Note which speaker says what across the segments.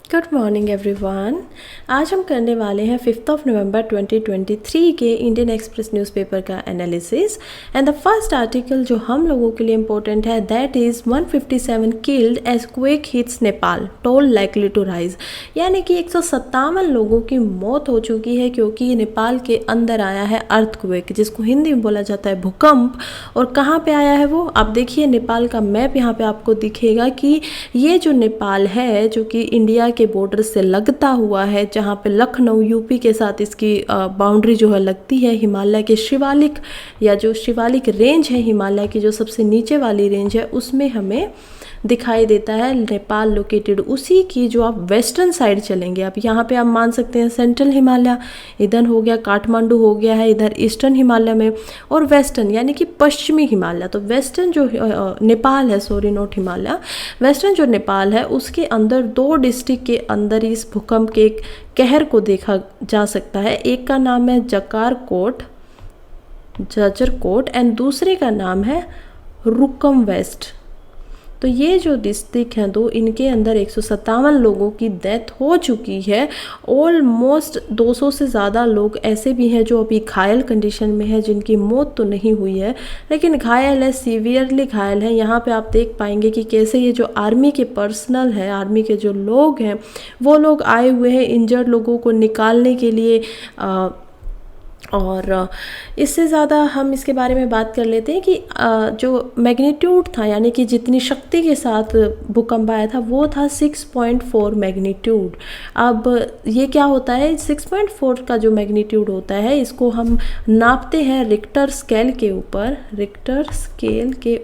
Speaker 1: Good morning everyone. आज हम करने वाले हैं 5 नवंबर 2023 के इंडियन एक्सप्रेस न्यूज़पेपर का analysis. And the first article जो हम लोगों के लिए इम्पोर्टेंट है that is 157 killed as quake hits Nepal toll likely to rise. यानी कि 157 लोगों की मौत हो चुकी है क्योंकि नेपाल के अंदर आया है अर्थक्वेक, जिसको हिंदी में बोला जाता है भूकंप। और कहाँ पे आया है वो आप देखिए, नेपाल का मैप यहाँ पे आपको दिखेगा कि ये जो नेपाल है जो कि इंडिया के बॉर्डर से लगता हुआ है, जहाँ पे लखनऊ यूपी के साथ इसकी बाउंड्री जो है लगती है। हिमालय के शिवालिक या जो शिवालिक रेंज है हिमालय की जो सबसे नीचे वाली रेंज है उसमें हमें दिखाई देता है नेपाल लोकेटेड। उसी की जो आप वेस्टर्न साइड चलेंगे आप यहाँ पे आप मान सकते हैं सेंट्रल हिमालय इधर हो गया, काठमांडू हो गया है इधर ईस्टर्न हिमालय में, और वेस्टर्न यानी कि पश्चिमी हिमालय। तो वेस्टर्न जो नेपाल है, सॉरी नॉट हिमालय, वेस्टर्न जो नेपाल है उसके अंदर 2 डिस्ट्रिक्ट के अंदर इस भूकंप के कहर को देखा जा सकता है। एक का नाम है जजरकोट एंड दूसरे का नाम है रुकम वेस्ट। तो ये जो डिस्ट्रिक्ट हैं 2, इनके अंदर 157 लोगों की डेथ हो चुकी है। ऑलमोस्ट 200 से ज़्यादा लोग ऐसे भी हैं जो अभी घायल कंडीशन में है, जिनकी मौत तो नहीं हुई है लेकिन घायल है, सीवियरली घायल है। यहाँ पे आप देख पाएंगे कि कैसे ये जो आर्मी के पर्सनल है, आर्मी के जो लोग हैं वो लोग आए हुए हैं इंजर्ड लोगों को निकालने के लिए। और इससे ज़्यादा हम इसके बारे में बात कर लेते हैं कि जो मैग्नीट्यूड था यानी कि जितनी शक्ति के साथ भूकंप आया था वो था 6.4 मैग्नीट्यूड। अब ये क्या होता है, 6.4 का जो मैग्नीट्यूड होता है इसको हम नापते हैं रिक्टर स्केल के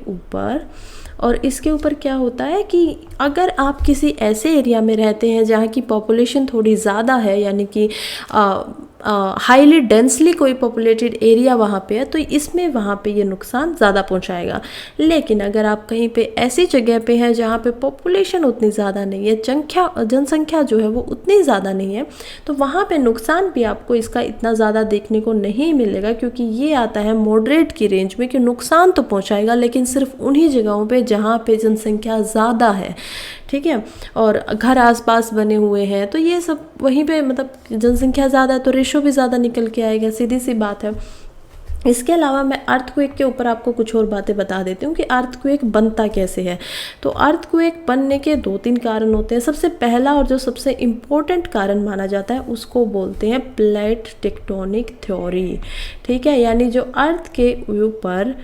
Speaker 1: ऊपर। और इसके ऊपर क्या होता है कि अगर आप किसी ऐसे एरिया में रहते हैं जहाँ की पॉपुलेशन थोड़ी ज़्यादा है, यानी कि हाईली डेंसली कोई पॉपुलेटेड एरिया वहाँ पे है, तो इसमें वहाँ पे ये नुकसान ज़्यादा पहुँचाएगा। लेकिन अगर आप कहीं पे ऐसी जगह पे हैं जहाँ पे पॉपुलेशन उतनी ज़्यादा नहीं है, जनसंख्या जो है वो उतनी ज़्यादा नहीं है, तो वहाँ पे नुकसान भी आपको इसका इतना ज़्यादा देखने को नहीं मिलेगा, क्योंकि ये आता है मॉडरेट की रेंज में कि नुकसान तो पहुँचाएगा लेकिन सिर्फ उन्हीं जगहों पर जहाँ पे जनसंख्या ज़्यादा है, ठीक है, और घर आसपास बने हुए हैं। तो ये सब वहीं पे मतलब जनसंख्या ज़्यादा है तो रेशो भी ज़्यादा निकल के आएगा, सीधी सी बात है। इसके अलावा मैं अर्थक्वेक के ऊपर आपको कुछ और बातें बता देती हूँ कि अर्थक्वेक बनता कैसे है। तो अर्थक्वेक बनने के 2-3 कारण होते हैं। सबसे पहला और जो सबसे इम्पोर्टेंट कारण माना जाता है उसको बोलते हैं प्लेट टेक्टोनिक थ्योरी, ठीक है। यानी जो अर्थ के ऊपर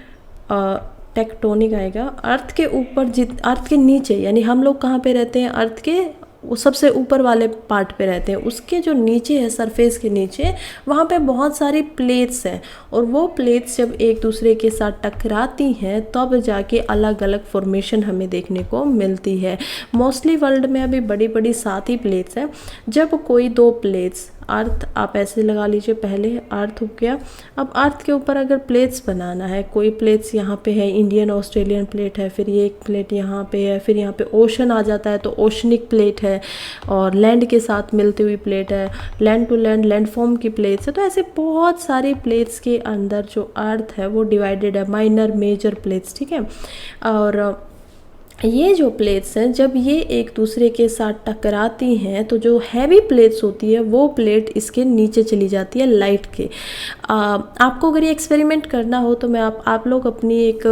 Speaker 1: टेक्टोनिक आएगा, अर्थ के ऊपर अर्थ के नीचे, यानी हम लोग कहाँ पे रहते हैं, अर्थ के वो सबसे ऊपर वाले पार्ट पे रहते हैं, उसके जो नीचे है सरफेस के नीचे वहाँ पे बहुत सारी प्लेट्स हैं, और वो प्लेट्स जब एक दूसरे के साथ टकराती हैं तब जाके अलग अलग फॉर्मेशन हमें देखने को मिलती है। मोस्टली वर्ल्ड में अभी बड़ी बड़ी 7 ही प्लेट्स हैं। जब कोई 2 प्लेट्स, अर्थ आप ऐसे लगा लीजिए, पहले अर्थ हो गया, अब अर्थ के ऊपर अगर प्लेट्स बनाना है, कोई प्लेट्स यहाँ पे है, इंडियन ऑस्ट्रेलियन प्लेट है, फिर ये एक प्लेट यहाँ पे है, फिर यहाँ पे ओशन आ जाता है तो ओशनिक प्लेट है, और लैंड के साथ मिलती हुई प्लेट है, लैंड टू लैंड लैंडफॉर्म की प्लेट्स है। तो ऐसे बहुत सारी प्लेट्स के अंदर जो अर्थ है वो डिवाइडेड है, माइनर मेजर प्लेट्स, ठीक है। और ये जो प्लेट्स हैं जब ये एक दूसरे के साथ टकराती हैं तो जो हैवी प्लेट्स होती है वो प्लेट इसके नीचे चली जाती है लाइट के। आपको अगर ये एक्सपेरिमेंट करना हो तो मैं आप लोग अपनी एक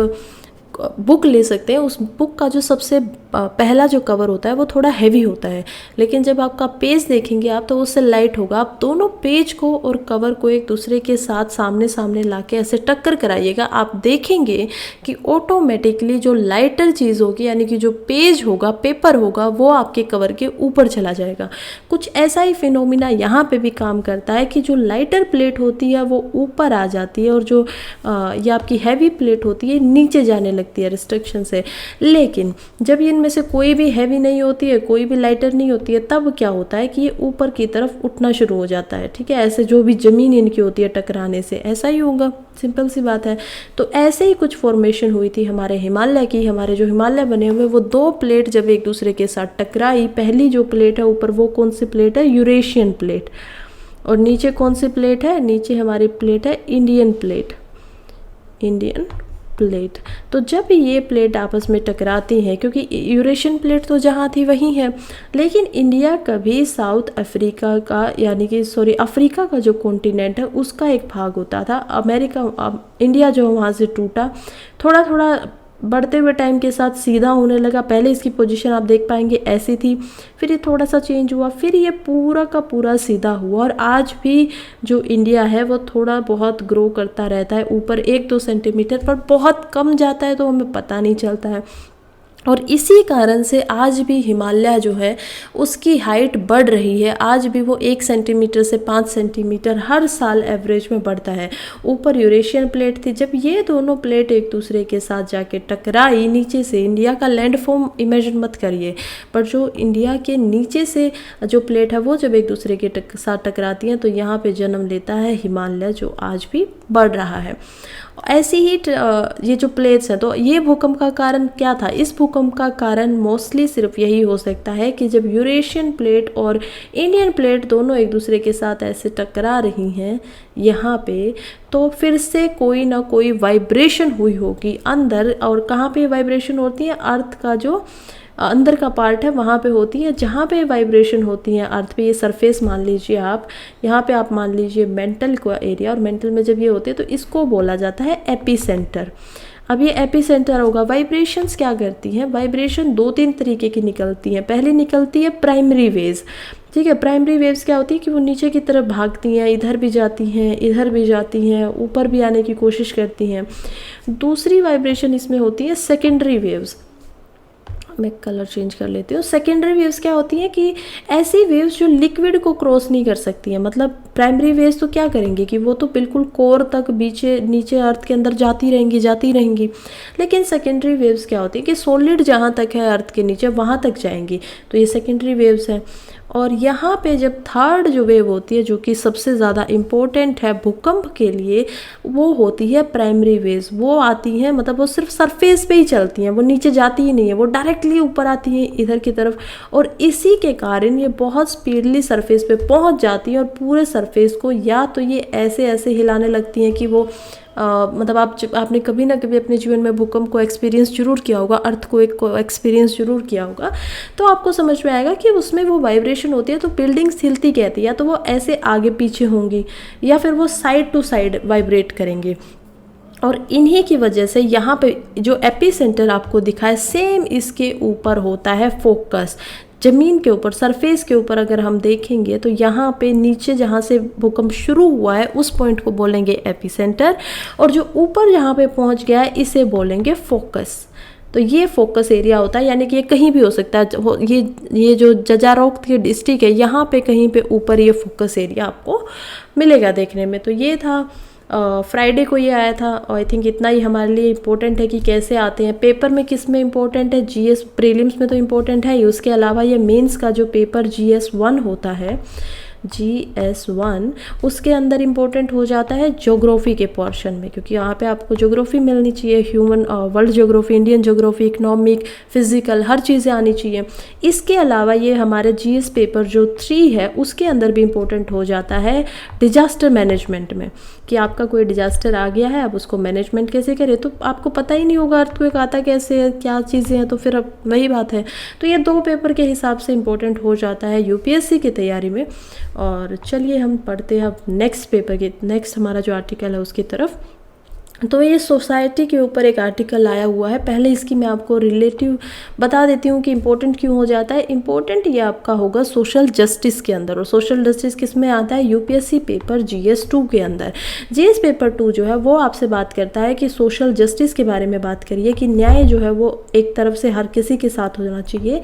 Speaker 1: बुक ले सकते हैं। उस बुक का जो सबसे पहला जो कवर होता है वो थोड़ा हैवी होता है, लेकिन जब आपका पेज देखेंगे आप तो उससे लाइट होगा। आप दोनों पेज को और कवर को एक दूसरे के साथ सामने सामने लाके ऐसे टक्कर कराइएगा, आप देखेंगे कि ऑटोमेटिकली जो लाइटर चीज़ होगी यानी कि जो पेज होगा, पेपर होगा, वो आपके कवर के ऊपर चला जाएगा। कुछ ऐसा ही फिनोमिना यहाँ पे भी काम करता है कि जो लाइटर प्लेट होती है वो ऊपर आ जाती है और जो ये आपकी हैवी प्लेट होती है नीचे जाने लगती है रिस्ट्रिक्शन से। लेकिन जब ये इनमें से कोई भी हैवी नहीं होती है, कोई भी लाइटर नहीं होती है, तब क्या होता है कि ये ऊपर की तरफ उठना शुरू हो जाता है, ठीक है। ऐसे जो भी ज़मीन इनकी होती है टकराने से ऐसा ही होगा, सिंपल सी बात है। तो ऐसे ही कुछ फॉर्मेशन हुई थी हमारे हिमालय की। हमारे जो हिमालय बने हुए वो 2 प्लेट जब एक दूसरे के साथ टकराई, पहली जो प्लेट है ऊपर वो कौन सी प्लेट है, यूरेशियन प्लेट, और नीचे कौन सी प्लेट है, नीचे हमारी प्लेट है इंडियन प्लेट, इंडियन प्लेट। तो जब ये प्लेट आपस में टकराती हैं, क्योंकि यूरेशियन प्लेट तो जहाँ थी वहीं है, लेकिन इंडिया कभी साउथ अफ्रीका का यानी कि अफ्रीका का जो कॉन्टिनेंट है उसका एक भाग होता था। इंडिया जो वहाँ से टूटा, थोड़ा थोड़ा बढ़ते हुए टाइम के साथ सीधा होने लगा। पहले इसकी पोजीशन आप देख पाएंगे ऐसी थी, फिर ये थोड़ा सा चेंज हुआ, फिर ये पूरा का पूरा सीधा हुआ, और आज भी जो इंडिया है वो थोड़ा बहुत ग्रो करता रहता है ऊपर 1-2 सेंटीमीटर, पर बहुत कम जाता है तो हमें पता नहीं चलता है। और इसी कारण से आज भी हिमालय जो है उसकी हाइट बढ़ रही है। आज भी वो 1 सेंटीमीटर से 5 सेंटीमीटर हर साल एवरेज में बढ़ता है। ऊपर यूरेशियन प्लेट थी, जब ये दोनों प्लेट एक दूसरे के साथ जाके टकराई नीचे से, इंडिया का लैंडफॉर्म इमेजिन मत करिए, पर जो इंडिया के नीचे से जो प्लेट है वो जब एक दूसरे के साथ टकराती हैं तो यहाँ पे जन्म लेता है हिमालय, जो आज भी बढ़ रहा है। ऐसी ही ये जो प्लेट्स हैं, तो ये भूकंप का कारण क्या था? इस भूकंप का कारण मोस्टली सिर्फ यही हो सकता है कि जब यूरेशियन प्लेट और इंडियन प्लेट दोनों एक दूसरे के साथ ऐसे टकरा रही हैं यहाँ पे, तो फिर से कोई ना कोई वाइब्रेशन हुई होगी अंदर। और कहाँ पे वाइब्रेशन होती है? अर्थ का जो अंदर का पार्ट है वहाँ पे होती है, जहाँ पे वाइब्रेशन होती है अर्थ पे। ये सरफेस मान लीजिए आप, यहाँ पे आप मान लीजिए मेंटल का एरिया, और मेंटल में जब ये होते हैं तो इसको बोला जाता है एपिसेंटर। अब ये एपिसेंटर होगा। वाइब्रेशंस क्या करती हैं? वाइब्रेशन 2-3 तरीके की निकलती हैं। पहले निकलती है प्राइमरी वेव्स, ठीक है। प्राइमरी वेव्स क्या होती है कि वो नीचे की तरफ भागती हैं, इधर भी जाती हैं, इधर भी जाती हैं, ऊपर भी आने की कोशिश करती हैं। दूसरी वाइब्रेशन इसमें होती है सेकेंडरी वेव्स। मैं कलर चेंज कर लेती हूँ। सेकेंडरी वेव्स क्या होती हैं कि ऐसी वेव्स जो लिक्विड को क्रॉस नहीं कर सकती हैं। मतलब प्राइमरी वेव्स तो क्या करेंगे कि वो तो बिल्कुल कोर तक नीचे अर्थ के अंदर जाती रहेंगी, लेकिन सेकेंडरी वेव्स क्या होती है कि सॉलिड जहाँ तक है अर्थ के नीचे वहाँ तक जाएंगी, तो ये सेकेंडरी वेव्स हैं। और यहाँ पे जब थर्ड जो वेव होती है, जो कि सबसे ज़्यादा इम्पोर्टेंट है भूकंप के लिए, वो होती है प्राइमरी वेव्स। वो आती हैं, मतलब वो सिर्फ सरफेस पे ही चलती हैं, वो नीचे जाती ही नहीं है, वो डायरेक्टली ऊपर आती हैं इधर की तरफ, और इसी के कारण ये बहुत स्पीडली सरफेस पे पहुँच जाती हैं और पूरे सरफेस को या तो ये ऐसे ऐसे हिलाने लगती हैं कि वो मतलब आपने कभी ना कभी अपने जीवन में भूकंप को एक्सपीरियंस जरूर किया होगा, अर्थक्वेक को एक्सपीरियंस जरूर किया होगा, तो आपको समझ में आएगा कि उसमें वो वाइब्रेशन होती है तो बिल्डिंग्स हिलती कहती है, या तो वो ऐसे आगे पीछे होंगी या फिर वो साइड टू साइड वाइब्रेट करेंगे। और इन्हीं की वजह से यहाँ पे जो एपिसेंटर आपको दिखा है, सेम इसके ऊपर होता है फोकस। ज़मीन के ऊपर, सरफेस के ऊपर अगर हम देखेंगे तो यहाँ पे नीचे जहाँ से भूकंप शुरू हुआ है उस पॉइंट को बोलेंगे एपिसेंटर, और जो ऊपर जहाँ पे पहुँच गया है इसे बोलेंगे फोकस। तो ये फोकस एरिया होता है, यानी कि ये कहीं भी हो सकता है। ये जो जजारोक्त की डिस्ट्रिक्ट है यहाँ पे कहीं पे ऊपर ये फोकस एरिया आपको मिलेगा देखने में। तो ये था फ्राइडे को ये आया था, और आई थिंक इतना ही हमारे लिए इम्पोर्टेंट है कि कैसे आते हैं पेपर में, किस में इम्पोर्टेंट है, जीएस प्रीलिम्स में तो इम्पोर्टेंट है ही, उसके अलावा ये मेंस का जो पेपर GS1 होता है, GS1, उसके अंदर इम्पोर्टेंट हो जाता है ज्योग्राफी के पोर्शन में, क्योंकि यहाँ पे आपको ज्योग्राफी मिलनी चाहिए, human world geography, Indian geography, economic, physical, हर चीज़ें आनी चाहिए। इसके अलावा ये हमारे GS पेपर जो 3 है उसके अंदर भी इम्पोर्टेंट हो जाता है डिजास्टर मैनेजमेंट में, कि आपका कोई डिजास्टर आ गया है, अब उसको मैनेजमेंट कैसे करें, तो आपको पता ही नहीं होगा अर्थक्वेक आता कैसे है, क्या चीज़ें हैं, तो फिर अब वही बात है। तो ये 2 पेपर के हिसाब से इम्पोर्टेंट हो जाता है UPSC की तैयारी में। और चलिए हम पढ़ते हैं अब नेक्स्ट पेपर के, नेक्स्ट हमारा जो आर्टिकल है उसकी तरफ। तो ये सोसाइटी के ऊपर एक आर्टिकल आया हुआ है। पहले इसकी मैं आपको रिलेटिव बता देती हूँ कि इम्पोर्टेंट क्यों हो जाता है। इम्पोर्टेंट ये आपका होगा सोशल जस्टिस के अंदर, और सोशल जस्टिस किस में आता है? UPSC पेपर GS2 के अंदर। GS पेपर 2 जो है वो आपसे बात करता है कि सोशल जस्टिस के बारे में बात करिए, कि न्याय जो है वो एक तरफ से हर किसी के साथ होना चाहिए।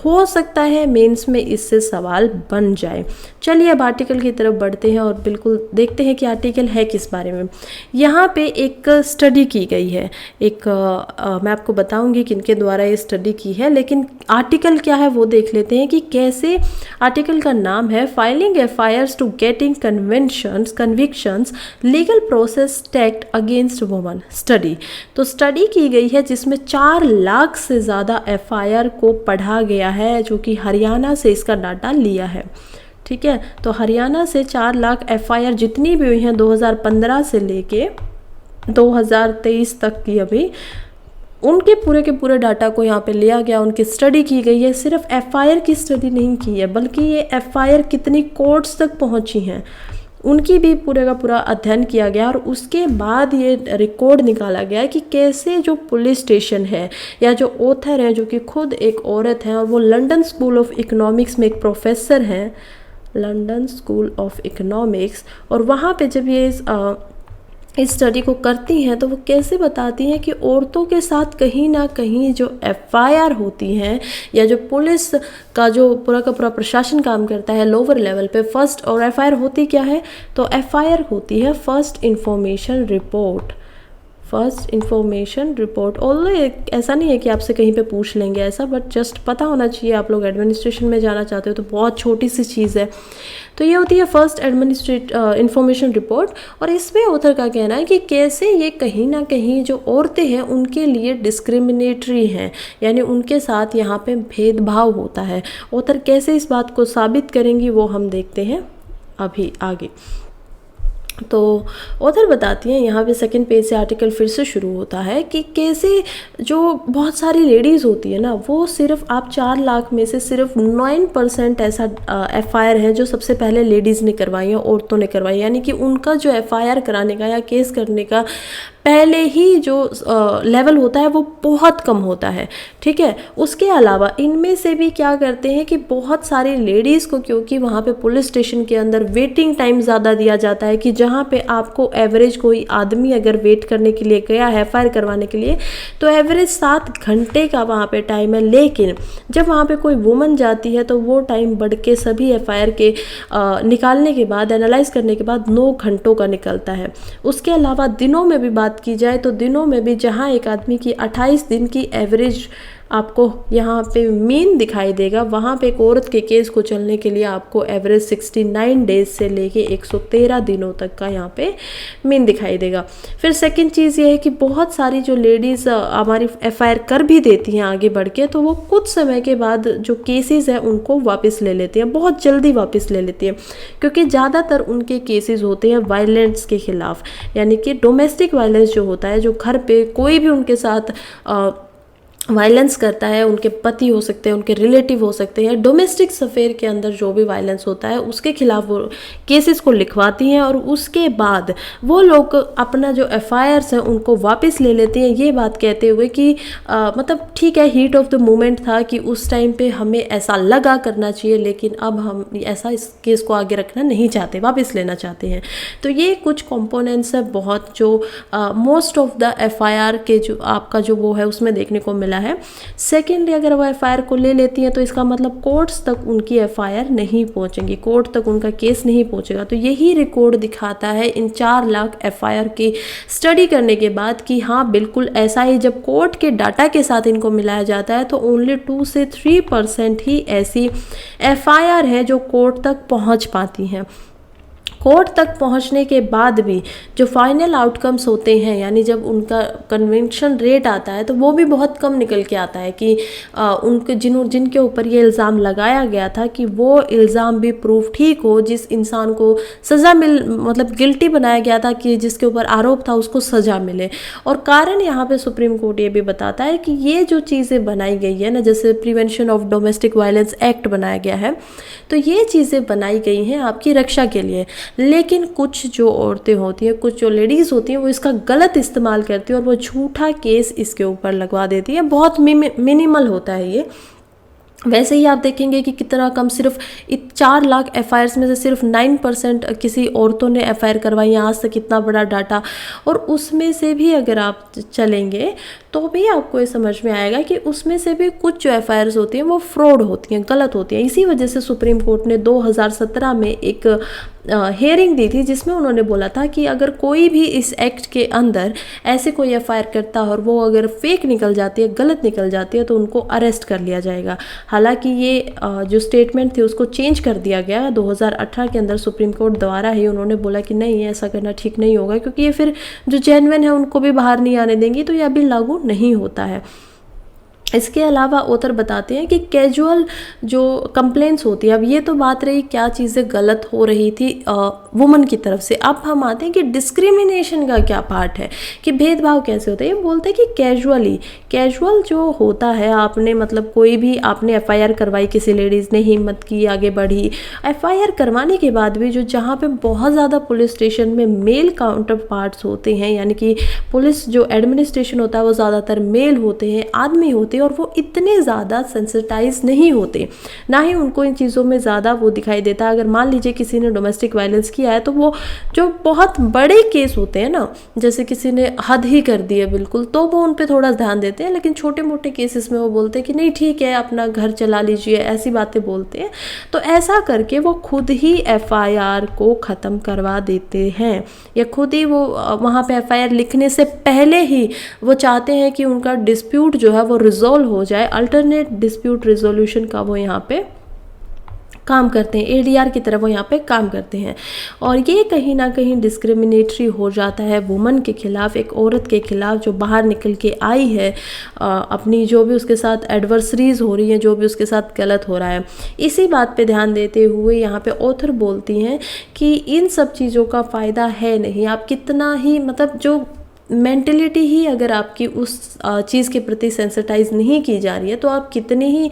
Speaker 1: हो सकता है मेंस में इससे सवाल बन जाए। चलिए अब आर्टिकल की तरफ बढ़ते हैं और बिल्कुल देखते हैं कि आर्टिकल है किस बारे में। यहाँ पे एक स्टडी की गई है, मैं आपको बताऊंगी किनके द्वारा ये स्टडी की है, लेकिन आर्टिकल क्या है वो देख लेते हैं कि कैसे। आर्टिकल का नाम है filing FIRs to getting convictions legal process stacked against women study. तो स्टडी की गई है जिसमें 4 लाख से ज़्यादा FIR को पढ़ा गया है, जो कि हरियाणा से इसका डाटा लिया है। ठीक है, तो हरियाणा से 4 लाख FIR जितनी भी हुई हैं 2015 से लेके 2023 तक की अभी उनके पूरे के पूरे डाटा को यहाँ पे लिया गया, उनकी स्टडी की गई है। सिर्फ एफआईआर की स्टडी नहीं की है, बल्कि ये एफआईआर कितनी कोर्ट्स तक पहुँची हैं उनकी भी पूरे का पूरा अध्ययन किया गया। और उसके बाद ये रिकॉर्ड निकाला गया कि कैसे जो पुलिस स्टेशन है या जो ऑथर है, जो कि खुद एक औरत है और वो लंदन स्कूल ऑफ इकोनॉमिक्स में एक प्रोफेसर हैं, लंदन स्कूल ऑफ इकोनॉमिक्स, और वहाँ पे जब ये इस स्टडी को करती हैं तो वो कैसे बताती हैं कि औरतों के साथ कहीं ना कहीं जो एफआईआर होती हैं या जो पुलिस का जो पूरा का पूरा प्रशासन काम करता है लोअर लेवल पे, फर्स्ट, और एफआईआर होती क्या है, तो एफआईआर होती है first information report. First information report, although ऐसा नहीं है कि आपसे कहीं पे पूछ लेंगे ऐसा, बट जस्ट पता होना चाहिए। आप लोग एडमिनिस्ट्रेशन में जाना चाहते हो तो बहुत छोटी सी चीज़ है। तो ये होती है फर्स्ट इंफॉर्मेशन रिपोर्ट। और इसमें ऑथर का कहना है कि कैसे ये कहीं ना कहीं जो औरतें हैं उनके लिए डिस्क्रिमिनेटरी हैं, यानी उनके साथ यहाँ पे भेदभाव होता है। ऑथर कैसे इस बात को साबित करेंगी वो हम देखते हैं अभी आगे। तो ऑथर बताती हैं, यहाँ पे सेकंड पेज से आर्टिकल फिर से शुरू होता है कि कैसे जो बहुत सारी लेडीज़ होती है ना, वो सिर्फ आप 4 लाख में से सिर्फ 9% ऐसा एफआईआर है जो सबसे पहले लेडीज़ ने करवाई है, औरतों ने करवाई, यानी कि उनका जो एफआईआर कराने का या केस करने का पहले ही जो लेवल होता है वो बहुत कम होता है, ठीक है। उसके अलावा इनमें से भी क्या करते हैं कि बहुत सारी लेडीज़ को, क्योंकि वहाँ पे पुलिस स्टेशन के अंदर वेटिंग टाइम ज़्यादा दिया जाता है कि जहाँ पे आपको एवरेज कोई आदमी अगर वेट करने के लिए गया है एफआईआर करवाने के लिए तो एवरेज 7 घंटे का वहाँ पे टाइम है, लेकिन जब वहाँ पे कोई वुमन जाती है तो वो टाइम बढ़ के सभी एफआईआर के निकालने के बाद, एनालाइज करने के बाद 9 घंटों का निकलता है। उसके अलावा दिनों में भी बात की जाए तो दिनों में भी जहां एक आदमी की 28 दिन की एवरेज आपको यहाँ पे मीन दिखाई देगा, वहाँ पे एक औरत के केस को चलने के लिए आपको एवरेज 69 डेज से लेके 113 दिनों तक का यहाँ पे मीन दिखाई देगा। फिर सेकंड चीज़ ये है कि बहुत सारी जो लेडीज़ हमारी एफआईआर कर भी देती हैं आगे बढ़ के, तो वो कुछ समय के बाद जो केसेस हैं उनको वापस ले लेती हैं, बहुत जल्दी वापस ले लेती हैं, क्योंकि ज़्यादातर उनके केसेस होते हैं वायलेंस के ख़िलाफ़, यानी कि डोमेस्टिक वायलेंस जो होता है, जो घर पे कोई भी उनके साथ वायलेंस करता है, उनके पति हो सकते हैं, उनके रिलेटिव हो सकते हैं, डोमेस्टिक अफेयर के अंदर जो भी वायलेंस होता है उसके खिलाफ वो केसेस को लिखवाती हैं और उसके बाद वो लोग अपना जो एफआईआर्स हैं उनको वापस ले लेते हैं, ये बात कहते हुए कि मतलब ठीक है, हीट ऑफ द मोमेंट था कि उस टाइम पे हमें ऐसा लगा करना चाहिए, लेकिन अब हम ऐसा इस केस को आगे रखना नहीं चाहते, वापस लेना चाहते हैं। तो ये कुछ कंपोनेंट्स है बहुत जो मोस्ट ऑफ द एफआईआर के जो आपका जो वो है उसमें देखने को मिला है। सेकेंडली, अगर वो एफआईआर को ले लेती हैं तो इसका मतलब कोर्ट्स तक उनकी एफआईआर नहीं पहुंचेंगी, कोर्ट तक उनका केस नहीं पहुंचेगा। तो यही रिकॉर्ड दिखाता है इन 4 लाख एफआईआर की स्टडी करने के बाद कि हाँ बिल्कुल ऐसा ही, जब कोर्ट के डाटा के साथ इनको मिलाया जाता है तो ओनली 2 से 3% ही ऐसी एफआईआर है जो कोर्ट तक पहुंच पाती हैं। कोर्ट तक पहुंचने के बाद भी जो फाइनल आउटकम्स होते हैं, यानी जब उनका कन्विक्शन रेट आता है तो वो भी बहुत कम निकल के आता है कि उनके जिनके ऊपर ये इल्ज़ाम लगाया गया था कि वो इल्ज़ाम भी प्रूफ ठीक हो, जिस इंसान को सज़ा मतलब गिल्टी बनाया गया था, कि जिसके ऊपर आरोप था उसको सज़ा मिले। और कारण यहाँ पे सुप्रीम कोर्ट ये भी बताता है कि ये जो चीज़ें बनाई गई है ना, जैसे prevention of domestic violence act बनाया गया है, तो ये चीज़ें बनाई गई हैं आपकी रक्षा के लिए, लेकिन कुछ जो औरतें होती हैं, कुछ जो लेडीज़ होती हैं, वो इसका गलत इस्तेमाल करती हैं और वो झूठा केस इसके ऊपर लगवा देती है। बहुत मिनिमल होता है ये। वैसे ही आप देखेंगे कि कितना कम, सिर्फ 4 लाख एफआईआर्स में से सिर्फ 9% किसी औरतों ने एफआईआर करवाई है आज तक, इतना बड़ा डाटा। और उसमें से भी अगर आप चलेंगे तो भी आपको ये समझ में आएगा कि उसमें से भी कुछ जो एफआईआर्स होती हैं वो फ्रॉड होती हैं, गलत होती हैं। इसी वजह से सुप्रीम कोर्ट ने 2017 में एक हियरिंग दी थी जिसमें उन्होंने बोला था कि अगर कोई भी इस एक्ट के अंदर ऐसे कोई एफआईआर करता है और वो अगर फेक निकल जाती है, गलत निकल जाती है, तो उनको अरेस्ट कर लिया जाएगा। हालांकि ये जो स्टेटमेंट थी उसको चेंज कर दिया गया 2018 के अंदर, सुप्रीम कोर्ट द्वारा ही उन्होंने बोला कि नहीं, ऐसा करना ठीक नहीं होगा, क्योंकि ये फिर जो जेन्युइन है उनको भी बाहर नहीं आने देंगी, तो ये अभी लागू नहीं होता है। इसके अलावा ऑथर बताते हैं कि कैजुअल जो कंप्लेंट्स होती है, अब ये तो बात रही क्या चीज़ें गलत हो रही थी वुमन की तरफ से। अब हम आते हैं कि डिस्क्रिमिनेशन का क्या पार्ट है, कि भेदभाव कैसे होता है। ये बोलते हैं कि कैजुअल जो होता है, आपने मतलब कोई भी आपने एफआईआर करवाई, किसी लेडीज़ ने हिम्मत की, आगे बढ़ी, एफआईआर करवाने के बाद भी जो जहाँ पे बहुत ज़्यादा पुलिस स्टेशन में मेल काउंटर पार्ट्स होते हैं, यानी कि पुलिस जो एडमिनिस्ट्रेशन होता है वो ज़्यादातर मेल होते हैं, आदमी होते हैं, और वो इतने ज़्यादा सेंसिटाइज नहीं होते, ना ही उनको इन चीज़ों में ज़्यादा वो दिखाई देता। अगर मान लीजिए किसी ने डोमेस्टिक वायलेंस किया है तो वो जो बहुत बड़े केस होते हैं ना, जैसे किसी ने हद ही कर दी है बिल्कुल, तो वो उन पर थोड़ा ध्यान देते हैं, लेकिन छोटे मोटे केसेस में वो बोलते हैं कि नहीं ठीक है अपना घर चला लीजिए, ऐसी बातें बोलते हैं। तो ऐसा करके वो खुद ही एफआईआर को ख़त्म करवा देते हैं, या खुद ही वो वहाँ पे एफआईआर लिखने से पहले ही वो चाहते हैं कि उनका डिस्प्यूट जो है वो रिजॉल्व हो जाए। अल्टरनेट डिस्प्यूट रिजोल्यूशन का वो यहाँ पे काम करते हैं, एडीआर की तरह वो यहाँ पे काम करते हैं। और ये कहीं ना कहीं डिस्क्रिमिनेटरी हो जाता है वुमन के खिलाफ, एक औरत के खिलाफ जो बाहर निकल के आई है, अपनी जो भी उसके साथ एडवर्सरीज हो रही हैं, जो भी उसके साथ गलत हो रहा है। इसी बात पे ध्यान देते हुए यहाँ पे ऑथर बोलती हैं कि इन सब चीज़ों का फ़ायदा है नहीं, आप कितना ही मतलब जो मेंटलिटी ही अगर आपकी उस चीज़ के प्रति सेंसिटाइज नहीं की जा रही है, तो आप कितने ही